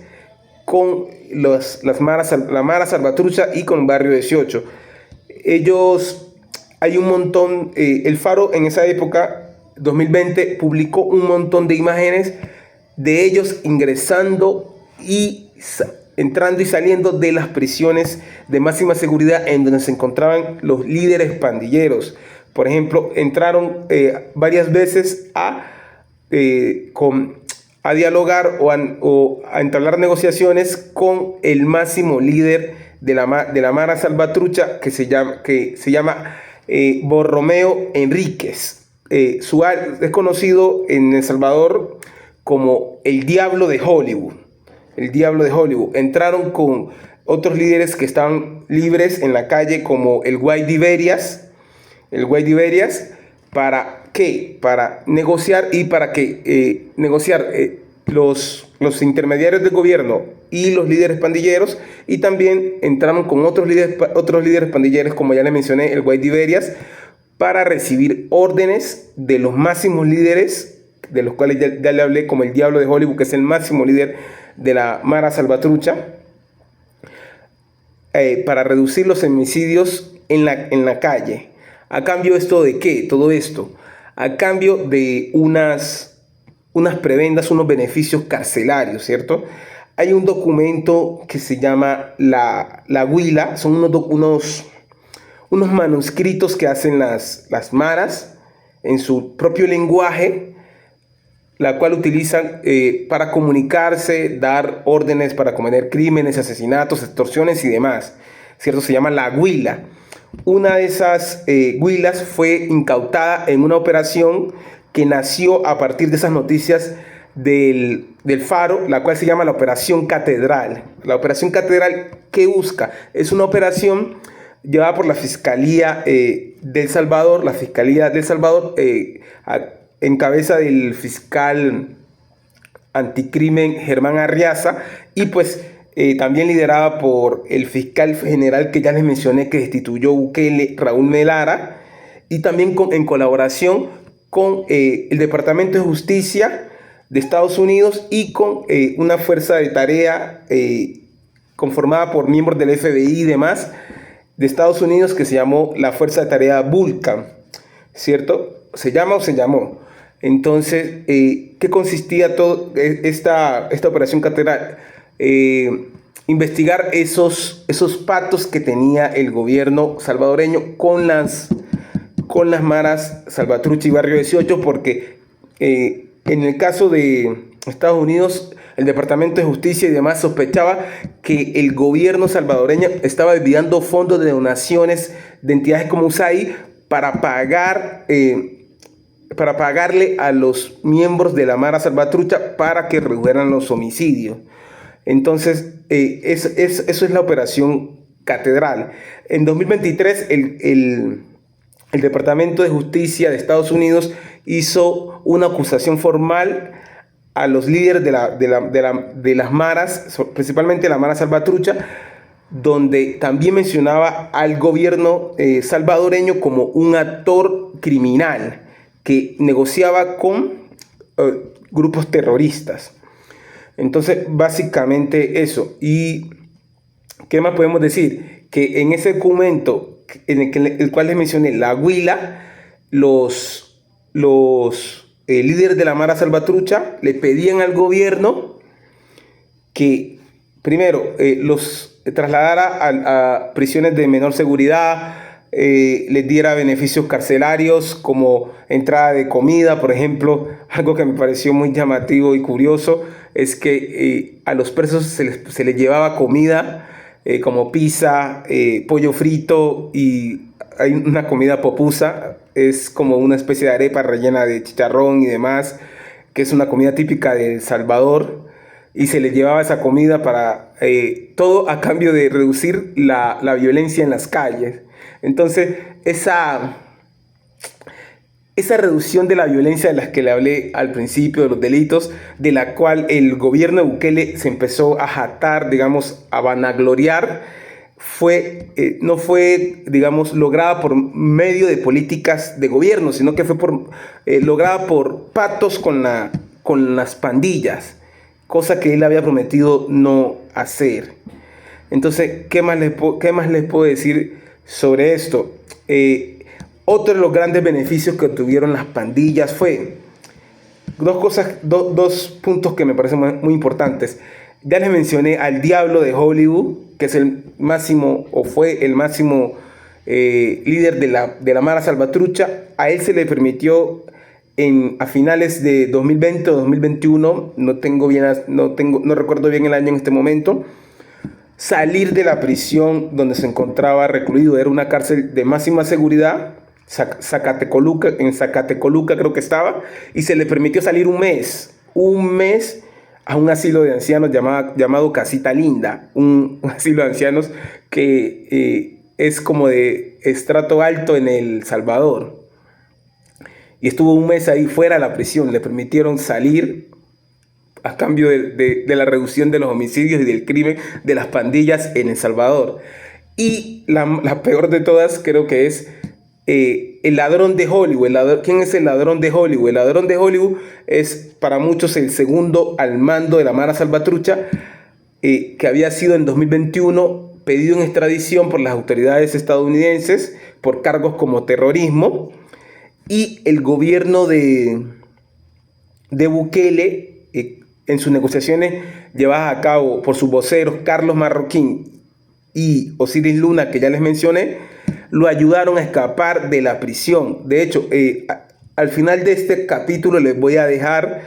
con la Mara Salvatrucha y con Barrio 18. ellos, hay un montón, el Faro en esa época, 2020, publicó un montón de imágenes de ellos ingresando y entrando y saliendo de las prisiones de máxima seguridad en donde se encontraban los líderes pandilleros. Por ejemplo, entraron varias veces a dialogar o a entablar negociaciones con el máximo líder de la Mara Salvatrucha, que se llama Borromeo Enríquez. Es conocido en El Salvador como el Diablo de Hollywood. El Diablo de Hollywood. Entraron con otros líderes que estaban libres en la calle, como el Guay de Iberias. El Guay de Iberias, ¿para qué? Para negociar y para que los intermediarios del gobierno y los líderes pandilleros, y también entraron con otros líderes pandilleros, como ya les mencioné, el Guay de Iberias, para recibir órdenes de los máximos líderes, de los cuales ya le hablé, como el Diablo de Hollywood, que es el máximo líder de la Mara Salvatrucha, para reducir los homicidios en la calle. ¿A cambio esto de qué? Todo esto. A cambio de unas prebendas, unos beneficios carcelarios, ¿cierto? Hay un documento que se llama la Huila. Son unos manuscritos que hacen las maras en su propio lenguaje, la cual utilizan para comunicarse, dar órdenes para cometer crímenes, asesinatos, extorsiones y demás, ¿cierto? Se llama la Huila. Una de esas huilas fue incautada en una operación que nació a partir de esas noticias del Faro, la cual se llama la Operación Catedral. La Operación Catedral, ¿qué busca? Es una operación llevada por la Fiscalía del Salvador, en cabeza del fiscal anticrimen Germán Arriaza, y pues también liderada por el fiscal general que ya les mencioné, que destituyó Bukele, Raúl Melara, y también en colaboración con el Departamento de Justicia de Estados Unidos y con una fuerza de tarea conformada por miembros del FBI y demás de Estados Unidos, que se llamó la Fuerza de Tarea Vulcan, ¿cierto? ¿Se llama o se llamó? Entonces, ¿qué consistía toda esta operación Catedral? Investigar esos pactos que tenía el gobierno salvadoreño con las maras Salvatrucha y Barrio 18, porque en el caso de Estados Unidos, el Departamento de Justicia y demás sospechaba que el gobierno salvadoreño estaba desviando fondos de donaciones de entidades como USAID para pagarle a los miembros de la Mara Salvatrucha para que redujeran los homicidios. Entonces, eso es la Operación Catedral. En 2023, el Departamento de Justicia de Estados Unidos hizo una acusación formal a los líderes de las maras, principalmente la Mara Salvatrucha, donde también mencionaba al gobierno salvadoreño como un actor criminal que negociaba con grupos terroristas. Entonces, básicamente eso. ¿Y qué más podemos decir? Que en ese documento, en el cual les mencioné, la Huila, los líderes de la Mara Salvatrucha le pedían al gobierno que, primero, los trasladara a prisiones de menor seguridad, les diera beneficios carcelarios como entrada de comida, por ejemplo. Algo que me pareció muy llamativo y curioso es que a los presos se les llevaba comida como pizza, pollo frito, y hay una comida popusa, es como una especie de arepa rellena de chicharrón y demás, que es una comida típica de El Salvador, y se les llevaba esa comida para todo a cambio de reducir la violencia en las calles. Entonces, esa reducción de la violencia de las que le hablé al principio, de los delitos, de la cual el gobierno de Bukele se empezó a jactar, digamos, a vanagloriar, no fue, digamos, lograda por medio de políticas de gobierno, sino que fue lograda por pactos con las pandillas, cosa que él había prometido no hacer. Entonces, ¿qué más les puedo decir sobre esto. Otro de los grandes beneficios que obtuvieron las pandillas fue dos puntos que me parecen muy importantes. Ya les mencioné al Diablo de Hollywood, que es el máximo, o fue el máximo líder de la Mara Salvatrucha. A él se le permitió a finales de 2020 o 2021, no recuerdo bien el año en este momento, salir de la prisión donde se encontraba recluido. Era una cárcel de máxima seguridad, en Zacatecoluca creo que estaba, y se le permitió salir un mes a un asilo de ancianos llamado Casita Linda, un asilo de ancianos que es como de estrato alto en El Salvador. Y estuvo un mes ahí fuera de la prisión, le permitieron salir a cambio de la reducción de los homicidios y del crimen de las pandillas en El Salvador. Y la peor de todas creo que es el ladrón de Hollywood. ¿Quién es el ladrón de Hollywood? El ladrón de Hollywood es para muchos el segundo al mando de la Mara Salvatrucha, que había sido en 2021 pedido en extradición por las autoridades estadounidenses por cargos como terrorismo. Y el gobierno de Bukele, en sus negociaciones llevadas a cabo por sus voceros Carlos Marroquín y Osiris Luna, que ya les mencioné, lo ayudaron a escapar de la prisión. De hecho, al final de este capítulo les voy a dejar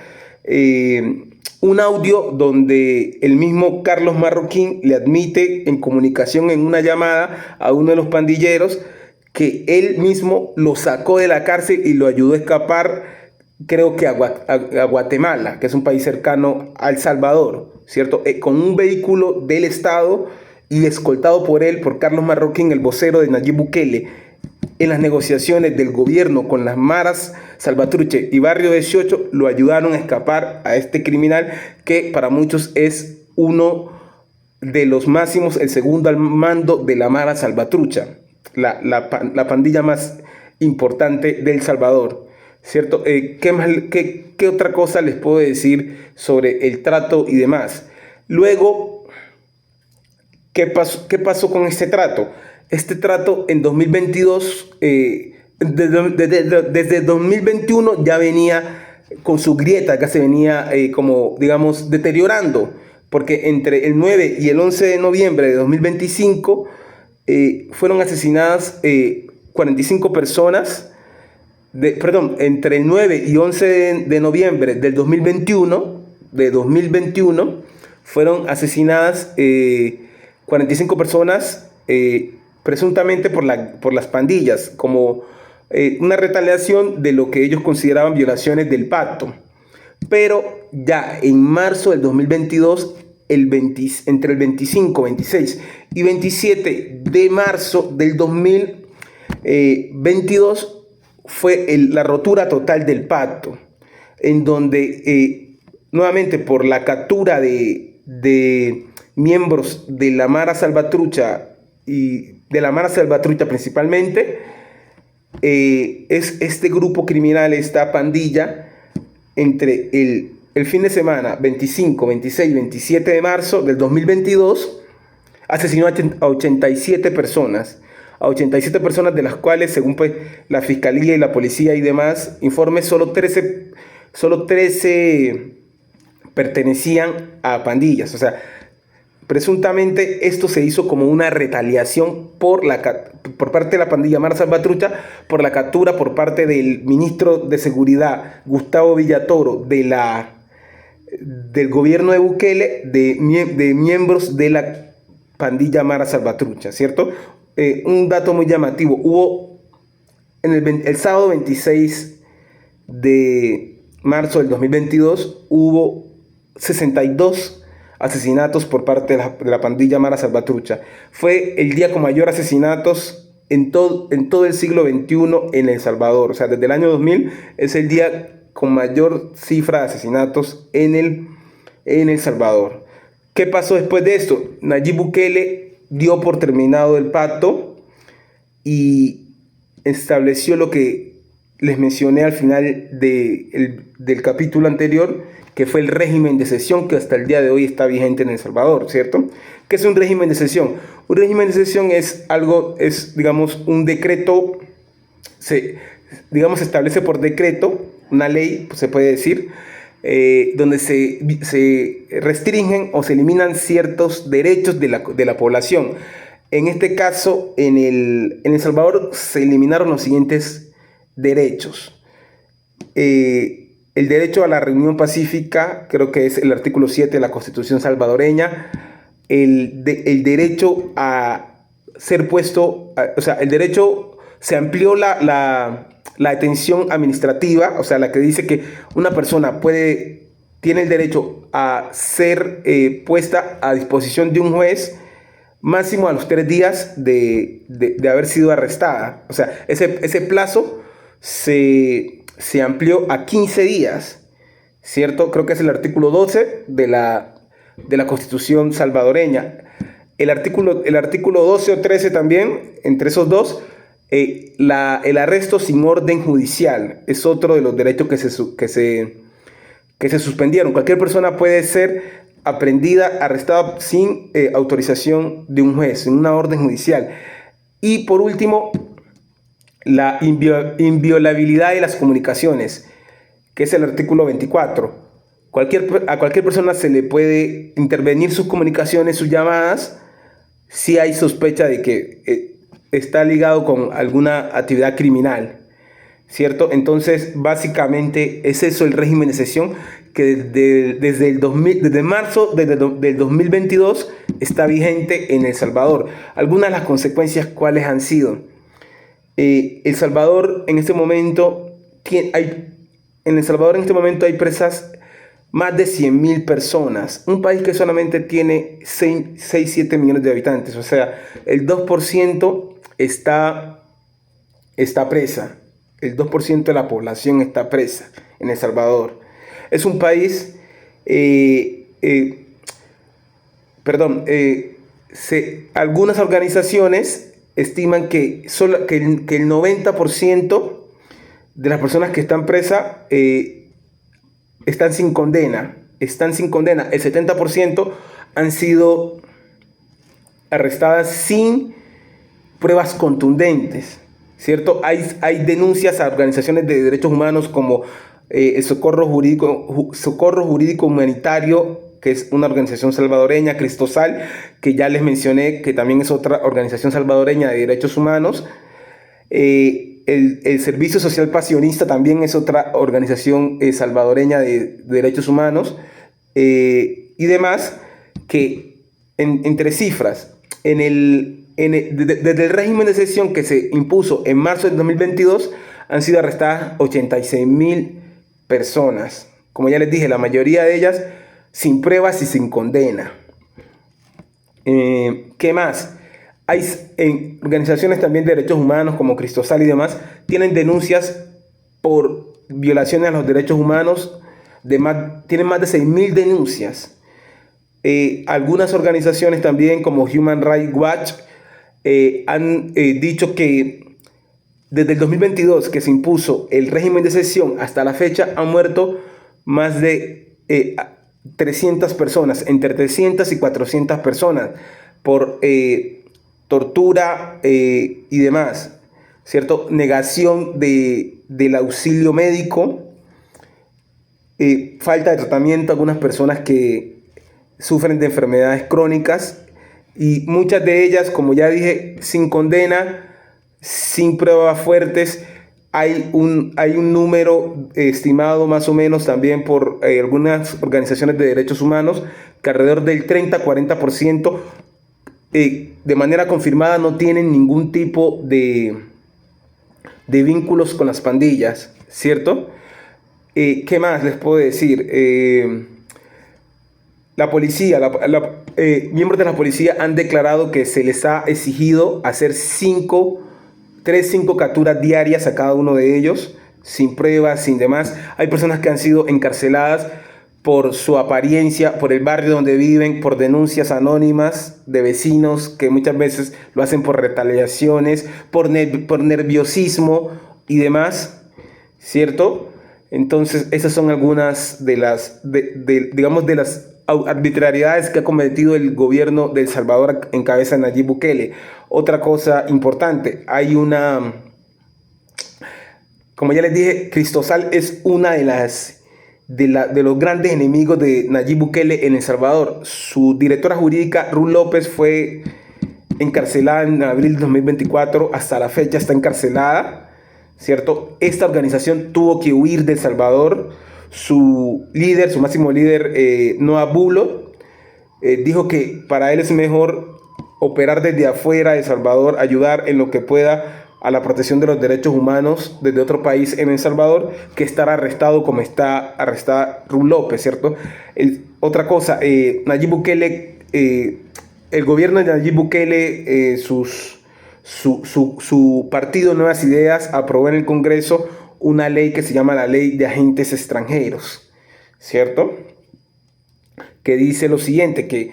un audio donde el mismo Carlos Marroquín le admite en comunicación en una llamada a uno de los pandilleros que él mismo lo sacó de la cárcel y lo ayudó a escapar, creo que a Guatemala, que es un país cercano a El Salvador, ¿cierto? Con un vehículo del Estado y escoltado por Carlos Marroquín, el vocero de Nayib Bukele, en las negociaciones del gobierno con las Maras Salvatruche y Barrio 18, lo ayudaron a escapar a este criminal que para muchos es uno de los máximos, el segundo al mando de la Mara Salvatrucha, la pandilla más importante de El Salvador, ¿cierto? ¿Qué otra cosa les puedo decir sobre el trato y demás? Luego, ¿qué pasó con este trato? Este trato en 2022, desde 2021 ya venía con su grieta, que se venía como, digamos, deteriorando, porque entre el 9 y el 11 de noviembre de 2025 fueron asesinadas 45 personas, entre el 9 y 11 de noviembre del 2021, fueron asesinadas 45 personas, presuntamente por las pandillas, como una retaliación de lo que ellos consideraban violaciones del pacto. Pero ya en marzo del 2022, entre el 25, 26 y 27 de marzo del 2022, fue la rotura total del pacto, en donde nuevamente por la captura de miembros de la Mara Salvatrucha y de la Mara Salvatrucha principalmente, es este grupo criminal, esta pandilla, entre el fin de semana 25, 26, 27 de marzo del 2022, asesinó a 87 personas. A 87 personas, de las cuales, según pues la fiscalía y la policía y demás informes, solo 13 pertenecían a pandillas. O sea, presuntamente esto se hizo como una retaliación por parte de la pandilla Mara Salvatrucha por la captura por parte del ministro de Seguridad, Gustavo Villatoro, del gobierno de Bukele, de miembros de la pandilla Mara Salvatrucha, ¿cierto? Un dato muy llamativo: hubo el sábado 26 de marzo del 2022, hubo 62 asesinatos por parte de la pandilla Mara Salvatrucha. Fue el día con mayor asesinatos en todo el siglo XXI en El Salvador. O sea, desde el año 2000 es el día con mayor cifra de asesinatos en El Salvador. ¿Qué pasó después de esto? Nayib Bukele dio por terminado el pacto y estableció lo que les mencioné al final del capítulo anterior, que fue el régimen de excepción que hasta el día de hoy está vigente en El Salvador, ¿cierto? ¿Qué es un régimen de excepción? Un régimen de excepción es algo, digamos, un decreto, digamos, se establece por decreto, una ley, pues se puede decir, donde se restringen o se eliminan ciertos derechos de la población. En este caso, en El Salvador se eliminaron los siguientes derechos. El derecho a la reunión pacífica, creo que es el artículo 7 de la Constitución salvadoreña. El derecho a ser puesto, o sea, el derecho, se amplió la detención administrativa, o sea, la que dice que una persona tiene el derecho a ser puesta a disposición de un juez máximo a los 3 días de haber sido arrestada. O sea, ese plazo se amplió a 15 días, ¿cierto? Creo que es el artículo 12 de la Constitución salvadoreña. El artículo 12 o 13 también, entre esos dos, el arresto sin orden judicial es otro de los derechos que se suspendieron. Cualquier persona puede ser aprehendida, arrestada sin autorización de un juez, sin una orden judicial. Y por último, la inviolabilidad de las comunicaciones, que es el artículo 24. A cualquier persona se le puede intervenir sus comunicaciones, sus llamadas, si hay sospecha de que está ligado con alguna actividad criminal, ¿cierto? Entonces, básicamente es eso el régimen de excepción que desde marzo del 2022 está vigente en El Salvador. Algunas de las consecuencias, ¿cuáles han sido? El Salvador en este momento hay presas más de 100.000 personas. Un país que solamente tiene 7 millones de habitantes. O sea, el 2% está presa. El 2% de la población está presa en El Salvador. Es un país, algunas organizaciones estiman que el 90% de las personas que están presas están sin condena. El 70% han sido arrestadas sin pruebas contundentes, ¿cierto? Hay denuncias a organizaciones de derechos humanos como el Socorro Jurídico Humanitario, que es una organización salvadoreña, Cristosal, que ya les mencioné, que también es otra organización salvadoreña de derechos humanos. El Servicio Social Pasionista también es otra organización salvadoreña de derechos humanos, y demás, que entre cifras, desde el régimen de excepción que se impuso en marzo del 2022, han sido arrestadas 86.000 personas. Como ya les dije, la mayoría de ellas sin pruebas y sin condena. ¿Qué más? Hay organizaciones también de derechos humanos como Cristosal y demás, tienen denuncias por violaciones a los derechos humanos, tienen más de 6.000 denuncias. Algunas organizaciones también como Human Rights Watch han dicho que desde el 2022 que se impuso el régimen de excepción hasta la fecha han muerto más de 300 personas, entre 300 y 400 personas por tortura y demás, ¿cierto? Negación del auxilio médico, falta de tratamiento a algunas personas que sufren de enfermedades crónicas, y muchas de ellas, como ya dije, sin condena, sin pruebas fuertes. Hay un número estimado más o menos también por algunas organizaciones de derechos humanos, que alrededor del 30-40% de manera confirmada no tienen ningún tipo de vínculos con las pandillas, ¿cierto? ¿Qué más les puedo decir? La policía, miembros de la policía han declarado que se les ha exigido hacer 5 capturas diarias a cada uno de ellos, sin pruebas, sin demás. Hay personas que han sido encarceladas por su apariencia, por el barrio donde viven, por denuncias anónimas de vecinos que muchas veces lo hacen por retaliaciones, por nerviosismo y demás, ¿cierto? Entonces, esas son algunas de las, digamos, de las arbitrariedades que ha cometido el gobierno de El Salvador en cabeza de Nayib Bukele. Otra cosa importante, como ya les dije, Cristosal es una de los grandes enemigos de Nayib Bukele en El Salvador. Su directora jurídica, Ruth López, fue encarcelada en abril de 2024. Hasta la fecha está encarcelada, ¿cierto? Esta organización tuvo que huir de El Salvador. Su líder, su máximo líder, Noah Bulo, dijo que para él es mejor operar desde afuera de El Salvador, ayudar en lo que pueda a la protección de los derechos humanos desde otro país en El Salvador, que estar arrestado como está arrestada Ruth López, ¿cierto? Otra cosa, Nayib Bukele, el gobierno de Nayib Bukele, su partido Nuevas Ideas aprobó en el Congreso una ley que se llama la Ley de Agentes Extranjeros, ¿cierto? Que dice lo siguiente, que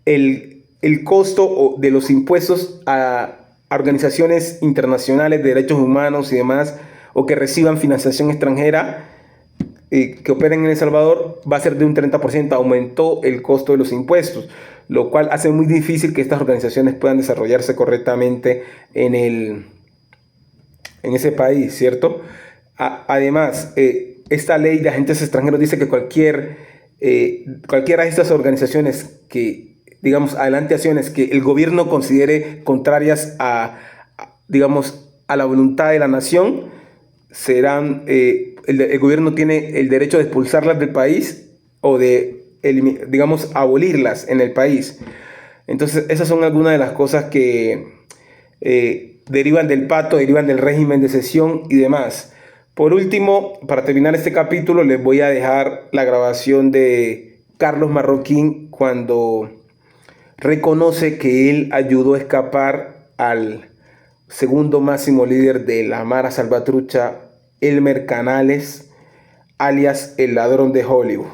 el costo de los impuestos a organizaciones internacionales de derechos humanos y demás, o que reciban financiación extranjera, que operen en El Salvador, va a ser de un 30%. Aumentó el costo de los impuestos, lo cual hace muy difícil que estas organizaciones puedan desarrollarse correctamente en ese país, ¿cierto? Además, esta ley de agentes extranjeros dice que cualquiera de estas organizaciones que, digamos, adelante acciones que el gobierno considere contrarias digamos, a la voluntad de la nación, serán, el gobierno tiene el derecho de expulsarlas del país o de, digamos, abolirlas en el país. Entonces, esas son algunas de las cosas que derivan del pacto, derivan del régimen de excepción y demás. Por último, para terminar este capítulo, les voy a dejar la grabación de Carlos Marroquín cuando reconoce que él ayudó a escapar al segundo máximo líder de la Mara Salvatrucha, Elmer Canales, alias el ladrón de Hollywood.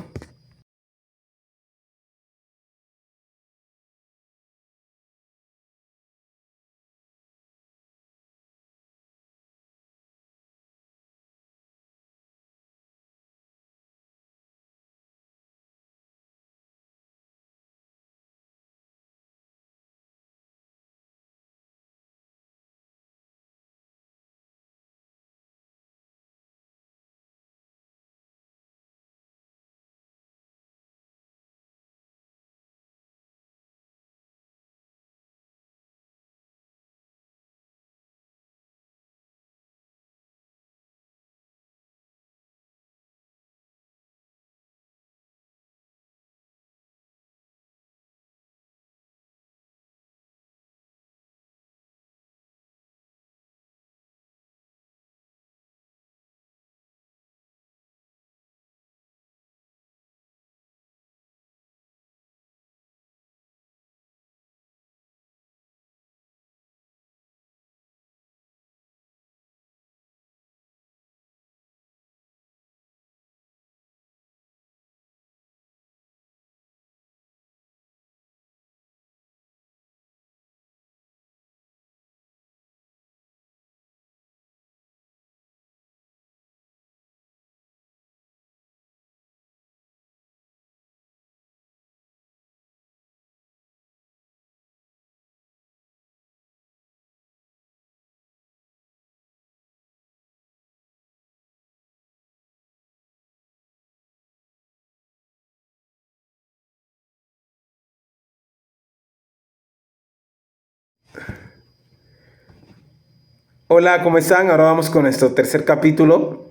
Hola, ¿cómo están? Ahora vamos con nuestro tercer capítulo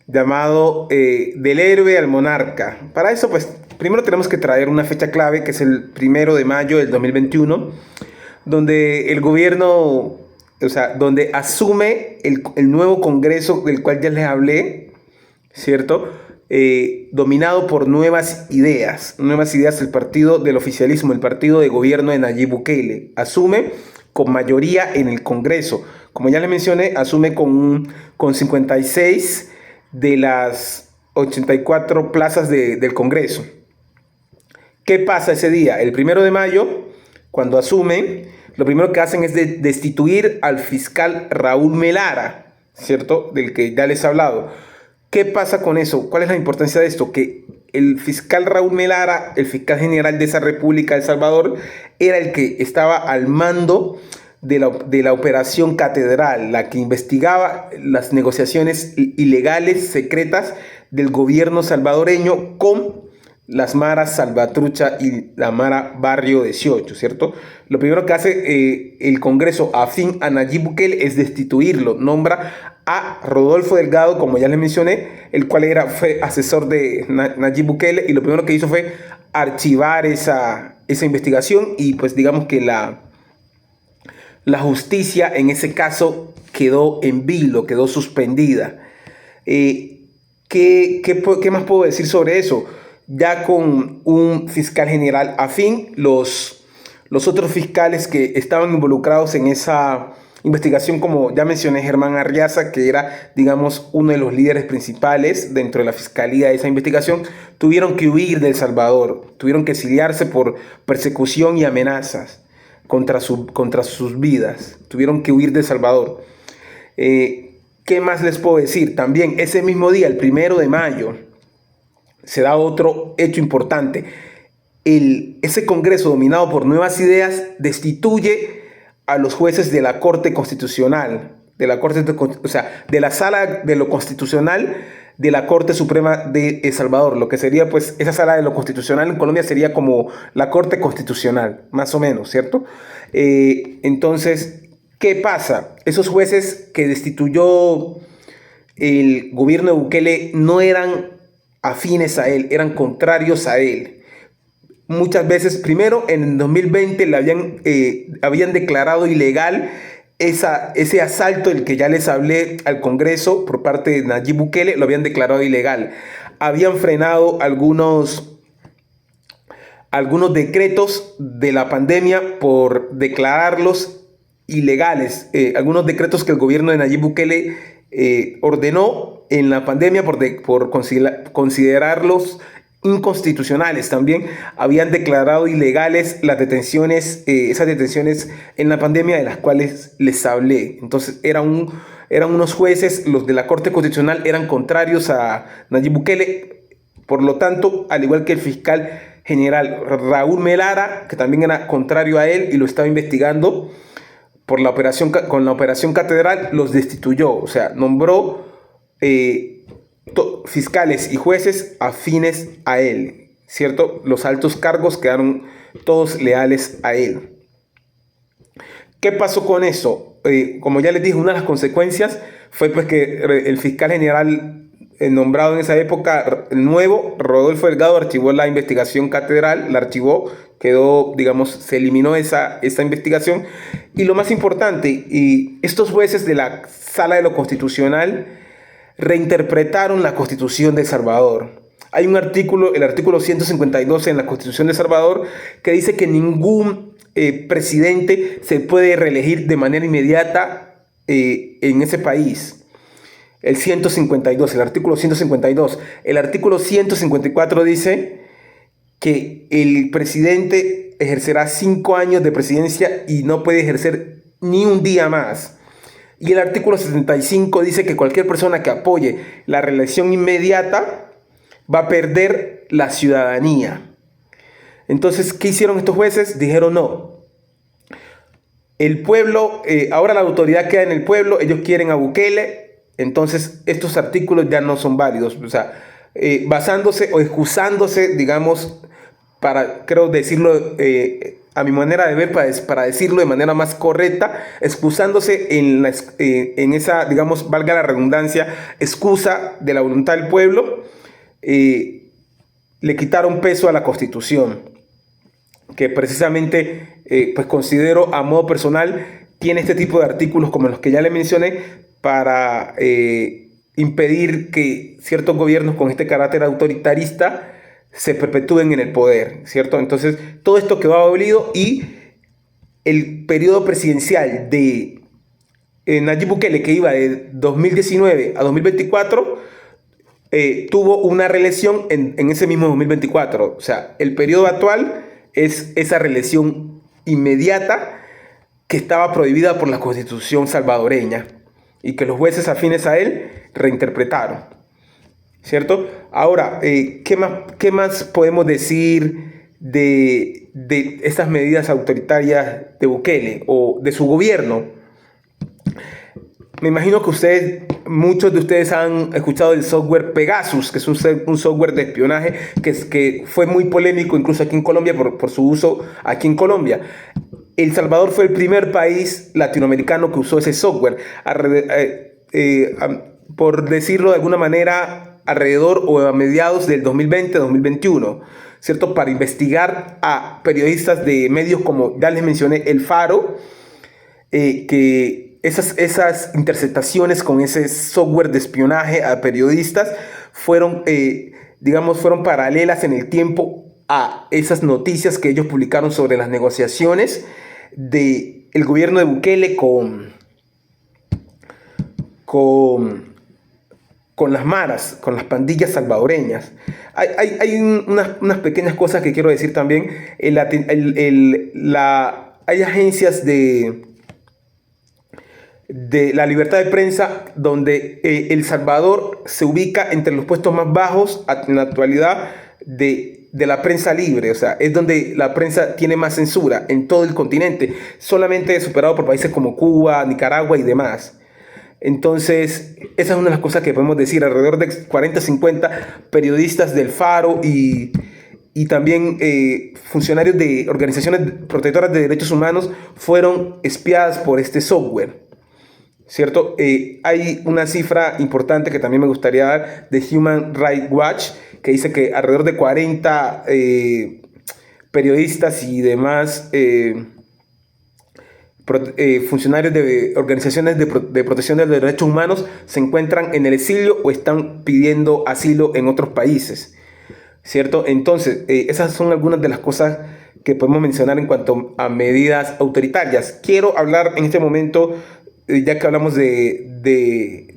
llamado Del héroe al monarca. Para eso, pues, primero tenemos que traer una fecha clave, que es el 1 de mayo del 2021, donde el gobierno, o sea, donde asume el nuevo Congreso del cual ya les hablé, ¿cierto? Dominado por Nuevas Ideas, el partido del oficialismo, el partido de gobierno de Nayib Bukele. Asume con mayoría en el Congreso. Como ya les mencioné, asume con 56 de las 84 plazas del Congreso. ¿Qué pasa ese día? El 1 de mayo, cuando asumen, lo primero que hacen es destituir al fiscal Raúl Melara, ¿cierto? Del que ya les he hablado. ¿Qué pasa con eso? ¿Cuál es la importancia de esto? Que el fiscal Raúl Melara, el fiscal general de esa República de El Salvador, era el que estaba al mando de la operación Catedral, la que investigaba las negociaciones ilegales, secretas del gobierno salvadoreño con las maras Salvatrucha y la mara Barrio 18, ¿cierto? Lo primero que hace el Congreso afín a Nayib Bukele es destituirlo, nombra a Rodolfo Delgado, como ya les mencioné, el cual fue asesor de Nayib Bukele, y lo primero que hizo fue archivar esa investigación, y pues digamos que la justicia en ese caso quedó en vilo, quedó suspendida. ¿Qué más puedo decir sobre eso? Ya con un fiscal general afín, los otros fiscales que estaban involucrados en esa investigación, como ya mencioné, Germán Arriaza, que era, digamos, uno de los líderes principales dentro de la fiscalía de esa investigación, tuvieron que huir de El Salvador, tuvieron que exiliarse por persecución y amenazas contra sus vidas, tuvieron que huir de El Salvador. ¿Qué más les puedo decir? También ese mismo día, el 1 de mayo, se da otro hecho importante. Ese Congreso dominado por Nuevas Ideas destituye a los jueces de la Corte Constitucional, de la Sala de lo Constitucional de la Corte Suprema de El Salvador. Lo que sería, pues, esa Sala de lo Constitucional en Colombia sería como la Corte Constitucional, más o menos, ¿cierto? Entonces, ¿qué pasa? Esos jueces que destituyó el gobierno de Bukele no eran afines a él, eran contrarios a él. Muchas veces, primero en 2020 habían declarado ilegal ese asalto del que ya les hablé al Congreso por parte de Nayib Bukele, lo habían declarado ilegal. Habían frenado algunos decretos de la pandemia por declararlos ilegales. Algunos decretos que el gobierno de Nayib Bukele ordenó en la pandemia por considerarlos inconstitucionales. También habían declarado ilegales las detenciones, esas detenciones en la pandemia de las cuales les hablé. Entonces eran unos jueces, los de la Corte Constitucional, eran contrarios a Nayib Bukele. Por lo tanto, al igual que el fiscal general Raúl Melara, que también era contrario a él y lo estaba investigando con la operación Catedral, los destituyó. O sea, nombró fiscales y jueces afines a él, ¿cierto? Los altos cargos quedaron todos leales a él. ¿Qué pasó con eso? Como ya les dije, una de las consecuencias fue pues que el fiscal general nombrado en esa época, el nuevo, Rodolfo Delgado, archivó la investigación Catedral, la archivó, quedó, digamos, se eliminó esa investigación. Y lo más importante, estos jueces de la Sala de lo Constitucional reinterpretaron la Constitución de El Salvador. Hay un artículo, el artículo 152 en la Constitución de El Salvador, que dice que ningún presidente se puede reelegir de manera inmediata en ese país. El 152, el artículo 152. El artículo 154 dice que el presidente ejercerá 5 años de presidencia y no puede ejercer ni un día más. Y el artículo 75 dice que cualquier persona que apoye la reelección inmediata va a perder la ciudadanía. Entonces, ¿qué hicieron estos jueces? Dijeron no. El pueblo, ahora la autoridad queda en el pueblo, ellos quieren a Bukele, entonces estos artículos ya no son válidos. O sea, basándose o excusándose, digamos, creo decirlo a mi manera de ver, para decirlo de manera más correcta, excusándose en esa, digamos, valga la redundancia, excusa de la voluntad del pueblo, le quitaron peso a la Constitución, que precisamente, pues considero a modo personal, tiene este tipo de artículos como los que ya le mencioné para impedir que ciertos gobiernos con este carácter autoritarista se perpetúen en el poder, ¿cierto? Entonces, todo esto quedó abolido y el periodo presidencial de Nayib Bukele, que iba de 2019 a 2024, tuvo una reelección en ese mismo 2024. O sea, el periodo actual es esa reelección inmediata que estaba prohibida por la Constitución salvadoreña y que los jueces afines a él reinterpretaron. ¿cierto? Ahora, qué más podemos decir de estas medidas autoritarias de Bukele o de su gobierno? Me imagino que muchos de ustedes han escuchado el software Pegasus, que es un software de espionaje que fue muy polémico incluso aquí en Colombia por su uso aquí en Colombia. El Salvador fue el primer país latinoamericano que usó ese software. Por decirlo de alguna manera, alrededor o a mediados del 2020-2021, ¿cierto? Para investigar a periodistas de medios como, ya les mencioné, El Faro, que esas interceptaciones con ese software de espionaje a periodistas fueron, fueron paralelas en el tiempo a esas noticias que ellos publicaron sobre las negociaciones del gobierno de Bukele con las maras, con las pandillas salvadoreñas. Hay unas pequeñas cosas que quiero decir también. Hay agencias de la libertad de prensa donde El Salvador se ubica entre los puestos más bajos en la actualidad de la prensa libre. O sea, es donde la prensa tiene más censura en todo el continente, solamente superado por países como Cuba, Nicaragua y demás. Entonces, esa es una de las cosas que podemos decir. Alrededor de 40, 50 periodistas del Faro y también funcionarios de organizaciones protectoras de derechos humanos fueron espiadas por este software, ¿cierto? Hay una cifra importante que también me gustaría dar de Human Rights Watch, que dice que alrededor de 40 periodistas y demás funcionarios de organizaciones de protección de los derechos humanos se encuentran en el exilio o están pidiendo asilo en otros países, ¿cierto? Entonces, esas son algunas de las cosas que podemos mencionar en cuanto a medidas autoritarias. Quiero hablar en este momento, ya que hablamos de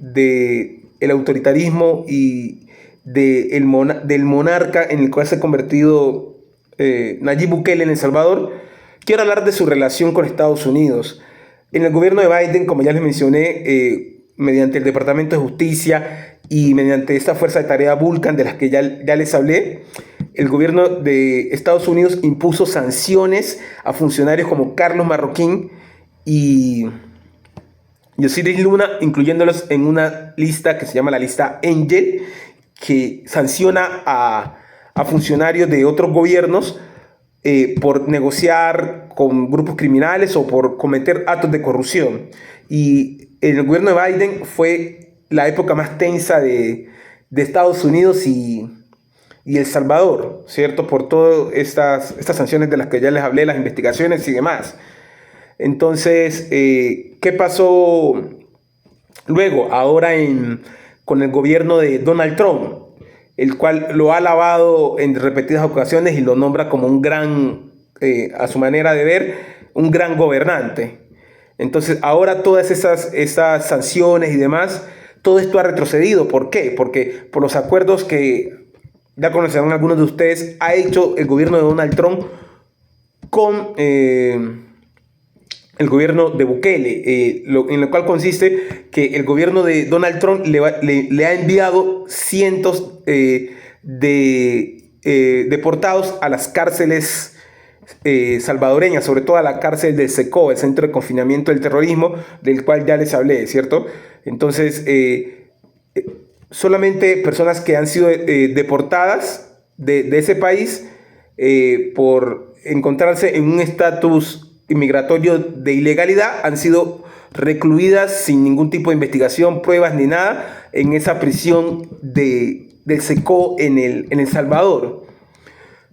el autoritarismo y del monarca en el cual se ha convertido Nayib Bukele en El Salvador, quiero hablar de su relación con Estados Unidos. En el gobierno de Biden, como ya les mencioné, mediante el Departamento de Justicia y mediante esta fuerza de tarea Vulcan de las que ya les hablé, el gobierno de Estados Unidos impuso sanciones a funcionarios como Carlos Marroquín y Osiris Luna, incluyéndolos en una lista que se llama la lista Angel, que sanciona a funcionarios de otros gobiernos por negociar con grupos criminales o por cometer actos de corrupción. Y en el gobierno de Biden fue la época más tensa de Estados Unidos y El Salvador, ¿cierto? Por todas estas sanciones de las que ya les hablé, las investigaciones y demás. Entonces, ¿qué pasó luego? Ahora con el gobierno de Donald Trump, el cual lo ha alabado en repetidas ocasiones y lo nombra como un gran, a su manera de ver, un gran gobernante. Entonces, ahora todas esas sanciones y demás, todo esto ha retrocedido. ¿Por qué? Porque por los acuerdos que ya conocerán algunos de ustedes, ha hecho el gobierno de Donald Trump con el gobierno de Bukele, en lo cual consiste que el gobierno de Donald Trump le ha enviado cientos de deportados a las cárceles salvadoreñas, sobre todo a la cárcel del SECO, el Centro de Confinamiento del Terrorismo, del cual ya les hablé, ¿cierto? Entonces, solamente personas que han sido deportadas de ese país por encontrarse en un estatus inmigratorio de ilegalidad han sido recluidas sin ningún tipo de investigación, pruebas ni nada en esa prisión del SECO en El Salvador.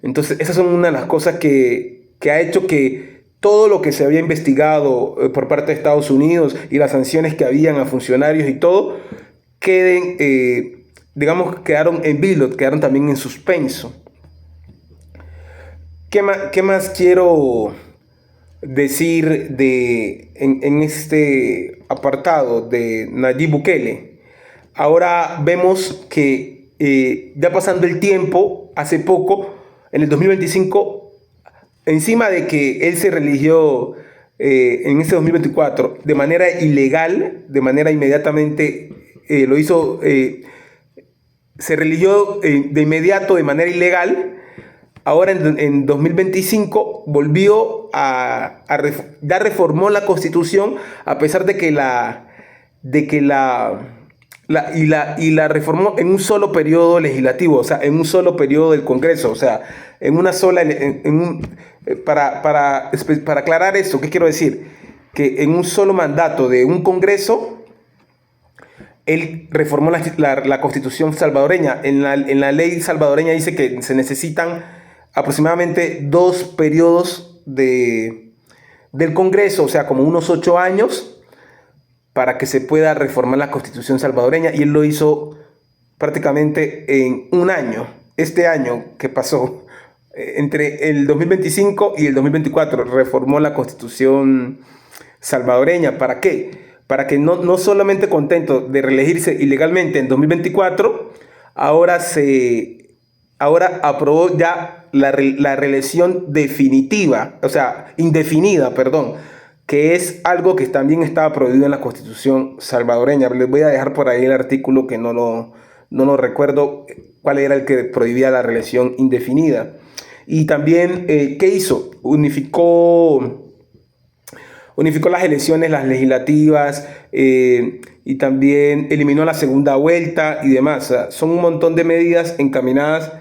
Entonces, esas son una de las cosas que ha hecho que todo lo que se había investigado por parte de Estados Unidos y las sanciones que habían a funcionarios y todo, quedaron en vilo, quedaron también en suspenso. ¿Qué más quiero decir en este apartado de Nayib Bukele? Ahora vemos que ya pasando el tiempo, hace poco, en el 2025, encima de que él se religió en este 2024 de manera ilegal, de manera inmediatamente lo hizo se religió de inmediato de manera ilegal. Ahora en 2025 volvió ya reformó la Constitución, a pesar de que la reformó en un solo periodo legislativo, o sea, en un solo periodo del Congreso, o sea, en una sola, para aclarar esto, ¿qué quiero decir? Que en un solo mandato de un Congreso, él reformó la Constitución salvadoreña. En la ley salvadoreña dice que se necesitan aproximadamente 2 periodos del Congreso, o sea, como unos 8 años, para que se pueda reformar la Constitución salvadoreña, y él lo hizo prácticamente en un año. Este año que pasó, entre el 2025 y el 2024, reformó la Constitución salvadoreña. ¿Para qué? Para que no solamente contento de reelegirse ilegalmente en 2024, ahora aprobó ya la reelección definitiva, o sea, indefinida, perdón, que es algo que también estaba prohibido en la Constitución salvadoreña. Les voy a dejar por ahí el artículo, que no lo recuerdo cuál era el que prohibía la reelección indefinida. Y también, ¿qué hizo? Unificó las elecciones, las legislativas, y también eliminó la segunda vuelta y demás. O sea, son un montón de medidas encaminadas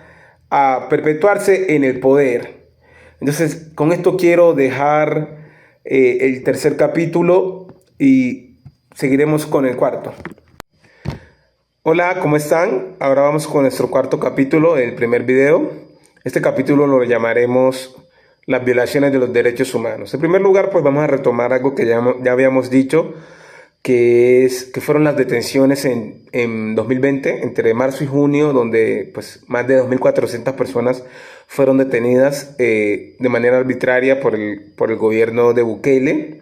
a perpetuarse en el poder. Entonces, con esto quiero dejar el tercer capítulo y seguiremos con el cuarto. Hola, ¿cómo están? Ahora vamos con nuestro cuarto capítulo, el primer video. Este capítulo lo llamaremos las violaciones de los derechos humanos. En primer lugar, pues vamos a retomar algo que ya habíamos dicho, que fueron las detenciones en 2020, entre marzo y junio, donde pues más de 2.400 personas fueron detenidas de manera arbitraria por el gobierno de Bukele,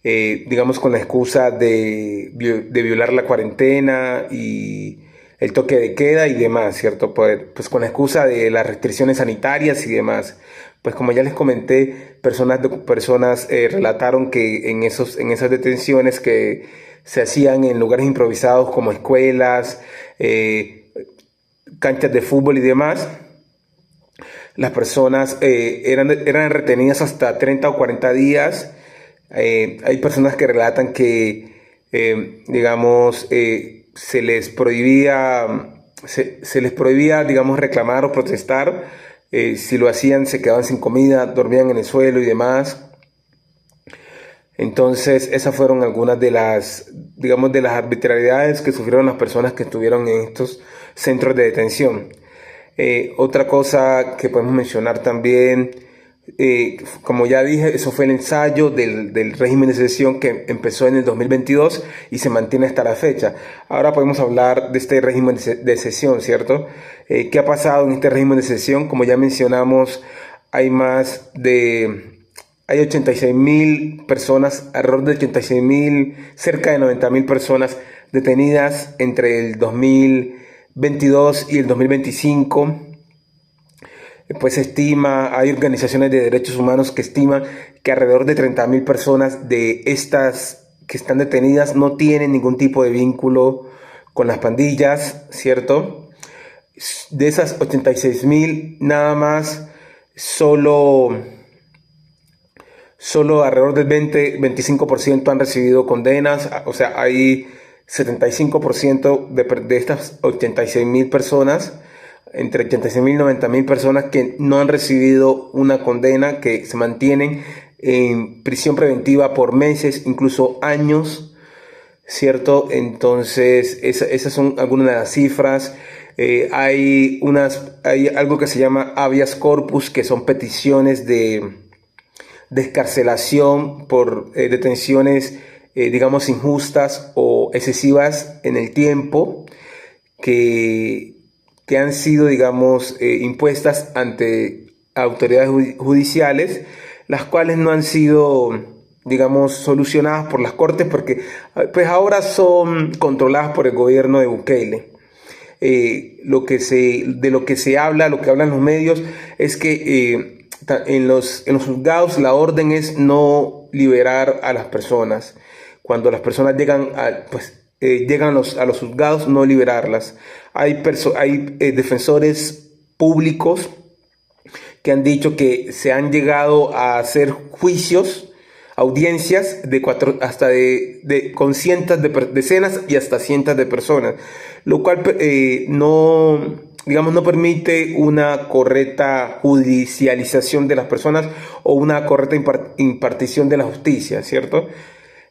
digamos con la excusa de violar la cuarentena y el toque de queda y demás, ¿cierto? Pues con la excusa de las restricciones sanitarias y demás. Pues como ya les comenté, personas relataron que en esas detenciones que se hacían en lugares improvisados como escuelas, canchas de fútbol y demás, las personas eran retenidas hasta 30 o 40 días. Hay personas que relatan que, digamos, se les prohibía, digamos, reclamar o protestar. Si lo hacían, se quedaban sin comida, dormían en el suelo y demás. Entonces, esas fueron algunas de las arbitrariedades que sufrieron las personas que estuvieron en estos centros de detención. Otra cosa que podemos mencionar también, como ya dije, eso fue el ensayo del régimen de excepción que empezó en el 2022 y se mantiene hasta la fecha. Ahora podemos hablar de este régimen de excepción, ¿cierto? ¿Qué ha pasado en este régimen de excepción? Como ya mencionamos, hay 86.000 personas, alrededor de 86.000, cerca de 90.000 personas detenidas entre el 2022 y el 2025. Pues hay organizaciones de derechos humanos que estiman que alrededor de 30.000 personas de estas que están detenidas no tienen ningún tipo de vínculo con las pandillas, ¿cierto? De esas 86.000, nada más, solo alrededor del 25% han recibido condenas. O sea, hay 75% de estas 86.000 personas, entre 86.000 y 90.000 personas, que no han recibido una condena, que se mantienen en prisión preventiva por meses, incluso años, ¿cierto? Entonces, esas son algunas de las cifras. Hay algo que se llama habeas corpus, que son peticiones de excarcelación por detenciones, digamos, injustas o excesivas en el tiempo, que han sido, digamos, impuestas ante autoridades judiciales, las cuales no han sido, digamos, solucionadas por las cortes, porque pues ahora son controladas por el gobierno de Bukele. De lo que se habla, lo que hablan los medios, es que en los juzgados la orden es no liberar a las personas. Cuando las personas llegan llegan a los juzgados, no liberarlas. Hay defensores públicos que han dicho que se han llegado a hacer juicios, audiencias con decenas y hasta cientos de personas, lo cual no permite una correcta judicialización de las personas o una correcta impartición de la justicia, ¿cierto?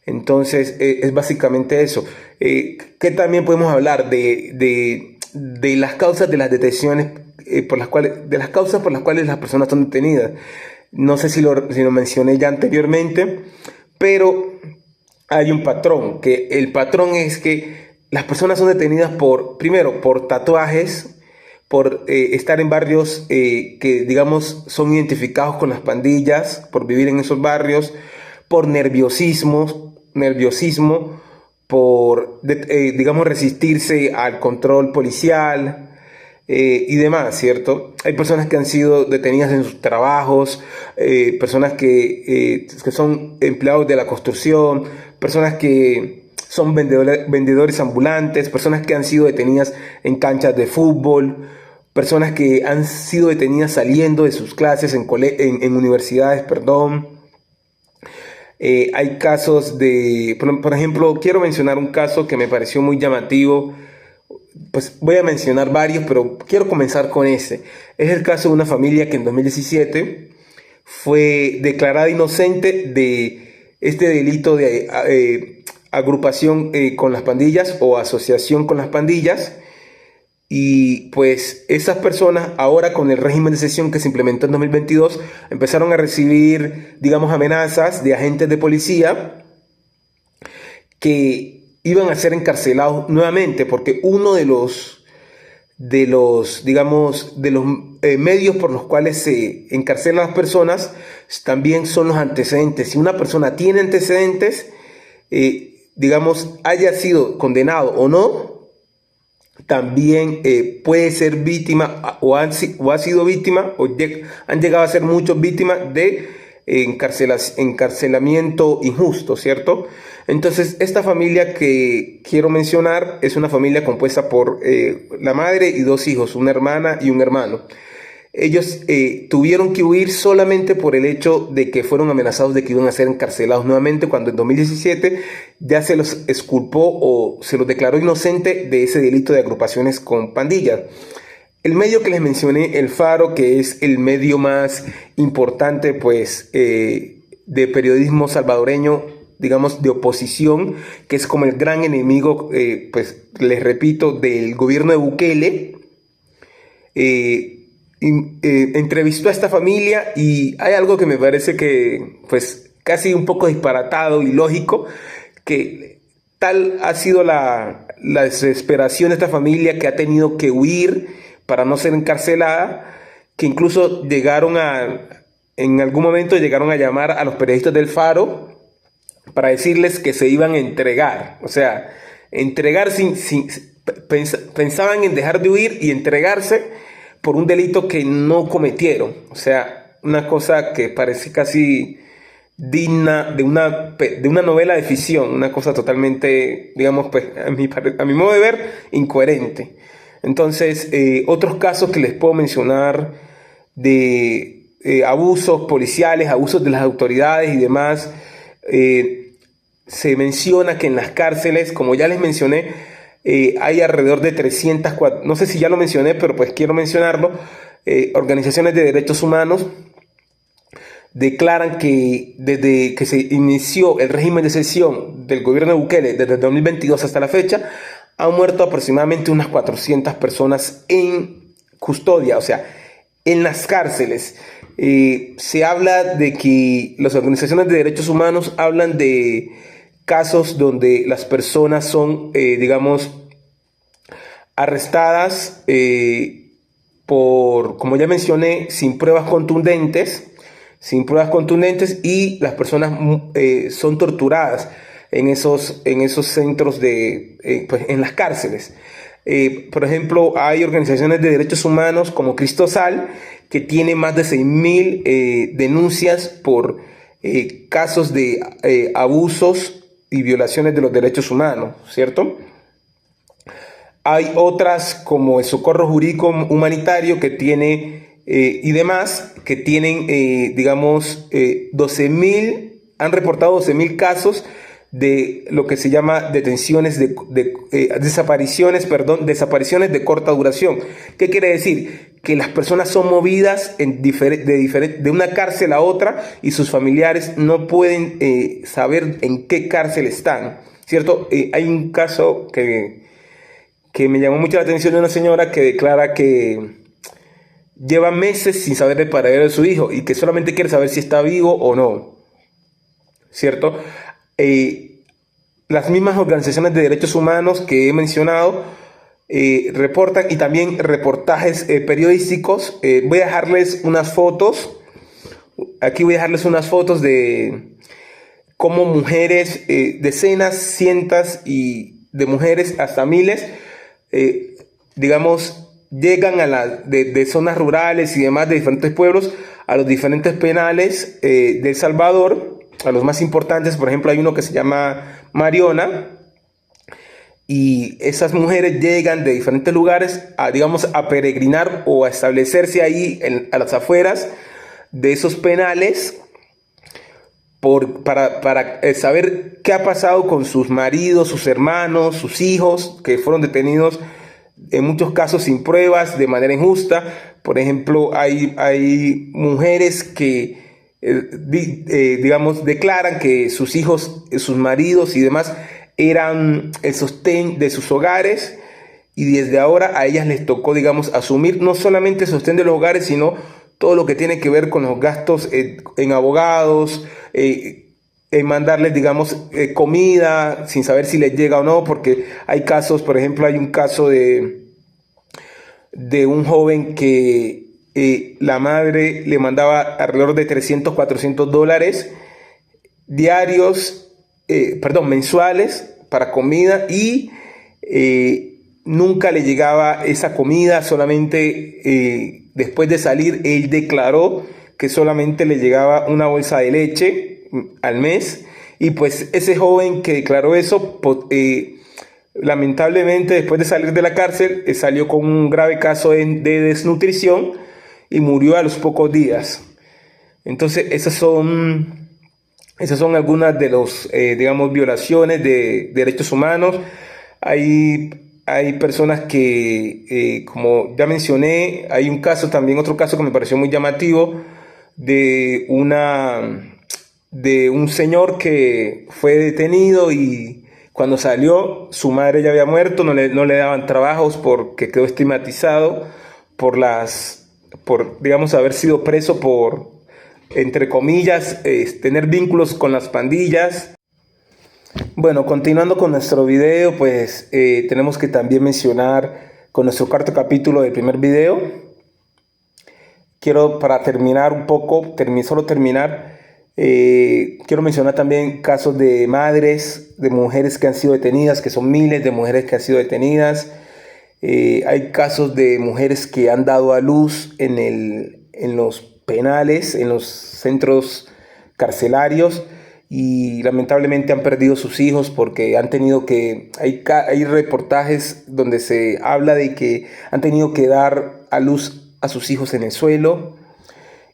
Entonces, es básicamente eso. ¿Qué también podemos hablar de las causas de las detenciones, de las causas por las cuales las personas son detenidas? No sé si lo mencioné ya anteriormente, pero hay un patrón, que el patrón es que las personas son detenidas primero, por tatuajes, por estar en barrios que, digamos, son identificados con las pandillas, por vivir en esos barrios, por nerviosismo, por, digamos, resistirse al control policial y demás, ¿cierto? Hay personas que han sido detenidas en sus trabajos, personas que son empleados de la construcción, personas que son vendedores ambulantes, personas que han sido detenidas en canchas de fútbol, personas que han sido detenidas saliendo de sus clases en universidades, perdón. Hay casos por ejemplo, quiero mencionar un caso que me pareció muy llamativo. Pues voy a mencionar varios, pero quiero comenzar con ese. Es el caso de una familia que en 2017 fue declarada inocente de este delito de agrupación con las pandillas o asociación con las pandillas. Y pues esas personas ahora, con el régimen de excepción que se implementó en 2022, empezaron a recibir, digamos, amenazas de agentes de policía que iban a ser encarcelados nuevamente, porque uno de los medios por los cuales se encarcelan a las personas también son los antecedentes. Si una persona tiene antecedentes, digamos, haya sido condenado o no, también puede ser víctima o ha sido víctima o han llegado a ser muchos víctimas de encarcelamiento injusto, ¿cierto? Entonces, esta familia que quiero mencionar es una familia compuesta por la madre y dos hijos, una hermana y un hermano. Ellos tuvieron que huir solamente por el hecho de que fueron amenazados de que iban a ser encarcelados nuevamente, cuando en 2017 ya se los exculpó o se los declaró inocente de ese delito de agrupaciones con pandillas. El medio que les mencioné, El Faro, que es el medio más importante pues, de periodismo salvadoreño, digamos, de oposición, que es como el gran enemigo, pues les repito, del gobierno de Bukele, entrevistó a esta familia y hay algo que me parece que pues casi un poco disparatado y lógico, que tal ha sido la desesperación de esta familia, que ha tenido que huir para no ser encarcelada, que incluso en algún momento llegaron a llamar a los periodistas del Faro para decirles que se iban a entregar, o sea, pensaban en dejar de huir y entregarse por un delito que no cometieron. O sea, una cosa que parece casi digna de una novela de ficción, una cosa totalmente, digamos, pues, a mi modo de ver, incoherente. Entonces, otros casos que les puedo mencionar de abusos policiales, abusos de las autoridades y demás, se menciona que en las cárceles, como ya les mencioné, hay alrededor de 300, no sé si ya lo mencioné, pero pues quiero mencionarlo, organizaciones de derechos humanos declaran que desde que se inició el régimen de excepción del gobierno de Bukele, desde el 2022 hasta la fecha, han muerto aproximadamente unas 400 personas en custodia, o sea, en las cárceles. Se habla de que las organizaciones de derechos humanos hablan de casos donde las personas son, digamos, arrestadas como ya mencioné, sin pruebas contundentes, y las personas son torturadas en esos centros pues, en las cárceles. Por ejemplo, hay organizaciones de derechos humanos como Cristosal, que tiene más de 6.000 denuncias por casos de abusos y violaciones de los derechos humanos, ¿cierto? Hay otras como el socorro jurídico humanitario que tiene y demás, que tienen, digamos, 12.000, han reportado 12.000 casos de lo que se llama desapariciones de corta duración. ¿Qué quiere decir? Que las personas son movidas de una cárcel a otra y sus familiares no pueden saber en qué cárcel están, ¿cierto? Hay un caso que me llamó mucho la atención de una señora que declara que lleva meses sin saber el paradero de su hijo y que solamente quiere saber si está vivo o no, ¿cierto? Las mismas organizaciones de derechos humanos que he mencionado reportan, y también reportajes periodísticos. Voy a dejarles unas fotos. Aquí voy a dejarles unas fotos de cómo mujeres, decenas, cientos y de mujeres, hasta miles, digamos, llegan de zonas rurales y demás de diferentes pueblos a los diferentes penales de El Salvador, a los más importantes. Por ejemplo, hay uno que se llama Mariona, y esas mujeres llegan de diferentes lugares a peregrinar o a establecerse ahí a las afueras de esos penales para saber qué ha pasado con sus maridos, sus hermanos, sus hijos, que fueron detenidos en muchos casos sin pruebas, de manera injusta. Por ejemplo, hay mujeres que digamos, declaran que sus hijos, sus maridos y demás eran el sostén de sus hogares, y desde ahora a ellas les tocó, digamos, asumir no solamente el sostén de los hogares, sino todo lo que tiene que ver con los gastos en abogados, en mandarles, digamos, comida sin saber si les llega o no, porque hay casos. Por ejemplo, hay un caso de un joven que la madre le mandaba alrededor de $300-400 diarios, mensuales, para comida, y nunca le llegaba esa comida. Solamente después de salir él declaró que solamente le llegaba una bolsa de leche al mes, y pues ese joven que declaró eso, lamentablemente, después de salir de la cárcel, salió con un grave caso de desnutrición y murió a los pocos días. Entonces, esas son algunas de los, digamos, violaciones de derechos humanos. Hay personas que, como ya mencioné, hay otro caso que me pareció muy llamativo, de un señor que fue detenido, y cuando salió su madre ya había muerto. No le daban trabajos porque quedó estigmatizado por digamos, haber sido preso por, entre comillas, tener vínculos con las pandillas. Bueno, continuando con nuestro video, pues tenemos que también mencionar con nuestro cuarto capítulo del primer video. Quiero, para terminar un poco, quiero mencionar también casos de madres, de mujeres que han sido detenidas, que son miles de mujeres que han sido detenidas. Hay casos de mujeres que han dado a luz en los penales, en los centros carcelarios, y lamentablemente han perdido sus hijos porque han tenido que... Hay reportajes donde se habla de que han tenido que dar a luz a sus hijos en el suelo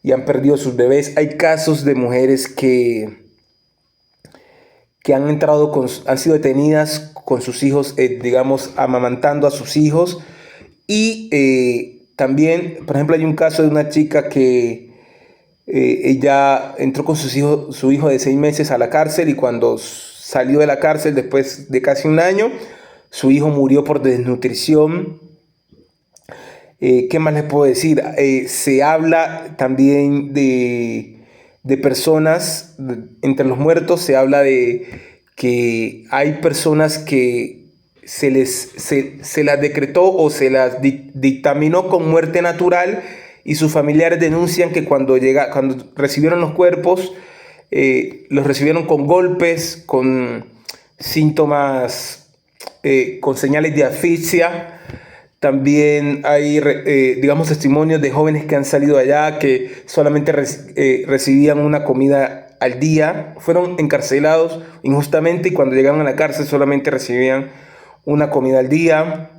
y han perdido sus bebés. Hay casos de mujeres que han sido detenidas con sus hijos, digamos, amamantando a sus hijos. Y también, por ejemplo, hay un caso de una chica que ella entró con su hijo de 6 meses a la cárcel, y cuando salió de la cárcel después de casi un año, su hijo murió por desnutrición. ¿Qué más les puedo decir? Se habla también de personas, entre los muertos se habla de que hay personas que se las decretó o se las dictaminó con muerte natural, y sus familiares denuncian que cuando recibieron los cuerpos, los recibieron con golpes, con síntomas, con señales de asfixia. También hay, digamos, testimonios de jóvenes que han salido allá, que solamente recibían una comida al día, fueron encarcelados injustamente y cuando llegaron a la cárcel solamente recibían una comida al día.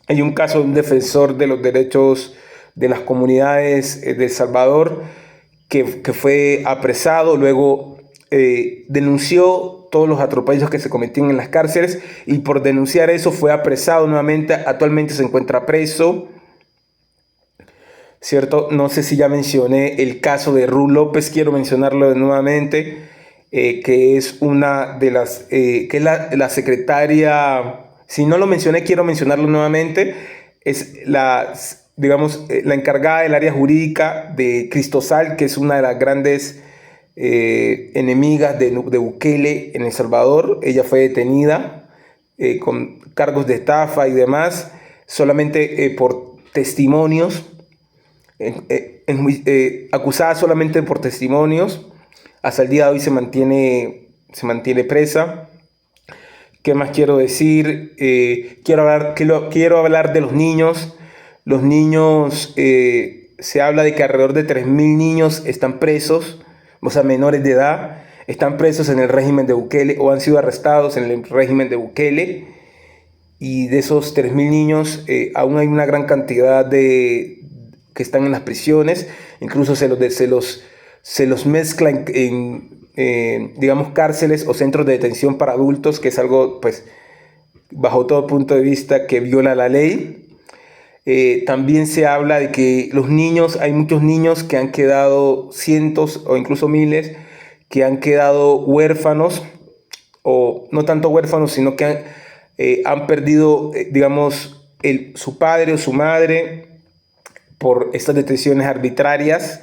Hay un caso de un defensor de los derechos de las comunidades de El Salvador que fue apresado, luego denunció todos los atropellos que se cometían en las cárceles y por denunciar eso fue apresado nuevamente. Actualmente se encuentra preso, ¿cierto? No sé si ya mencioné el caso de Ru López, quiero mencionarlo nuevamente, que es una de las, que es la secretaria, si no lo mencioné, quiero mencionarlo nuevamente, es la, digamos, la encargada del área jurídica de Cristosal, que es una de las grandes enemigas de Bukele en El Salvador. Ella fue detenida con cargos de estafa y demás, solamente por testimonios, acusada solamente por testimonios. Hasta el día de hoy se mantiene presa. ¿Qué más quiero decir? Quiero hablar de los niños. Los niños, se habla de que alrededor de 3.000 niños están presos, o sea, menores de edad, están presos en el régimen de Bukele o han sido arrestados en el régimen de Bukele. Y de esos 3.000 niños, aún hay una gran cantidad que están en las prisiones. Incluso se los mezcla digamos, cárceles o centros de detención para adultos, que es algo, pues, bajo todo punto de vista, que viola la ley. También se habla de que los niños, hay muchos niños que han quedado, cientos o incluso miles, que han quedado huérfanos, o no tanto huérfanos, sino que han perdido, digamos, su padre o su madre por estas detenciones arbitrarias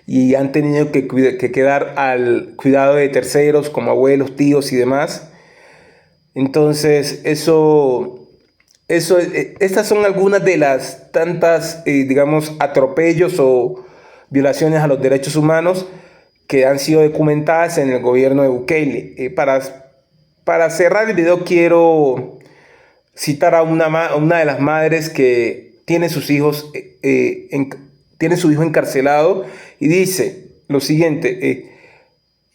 y han tenido que quedar al cuidado de terceros como abuelos, tíos y demás. Entonces, estas son algunas de las tantas, digamos, atropellos o violaciones a los derechos humanos que han sido documentadas en el gobierno de Bukele. Para cerrar el video quiero citar a una de las madres que tiene sus hijos, tiene su hijo encarcelado y dice lo siguiente: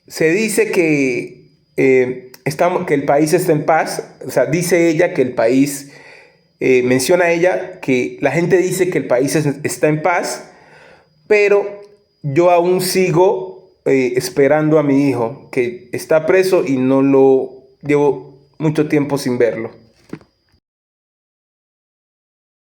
se dice que el país está en paz. O sea, dice ella que el país, menciona ella que la gente dice que el país está en paz, pero yo aún sigo esperando a mi hijo que está preso y no lo llevo mucho tiempo sin verlo.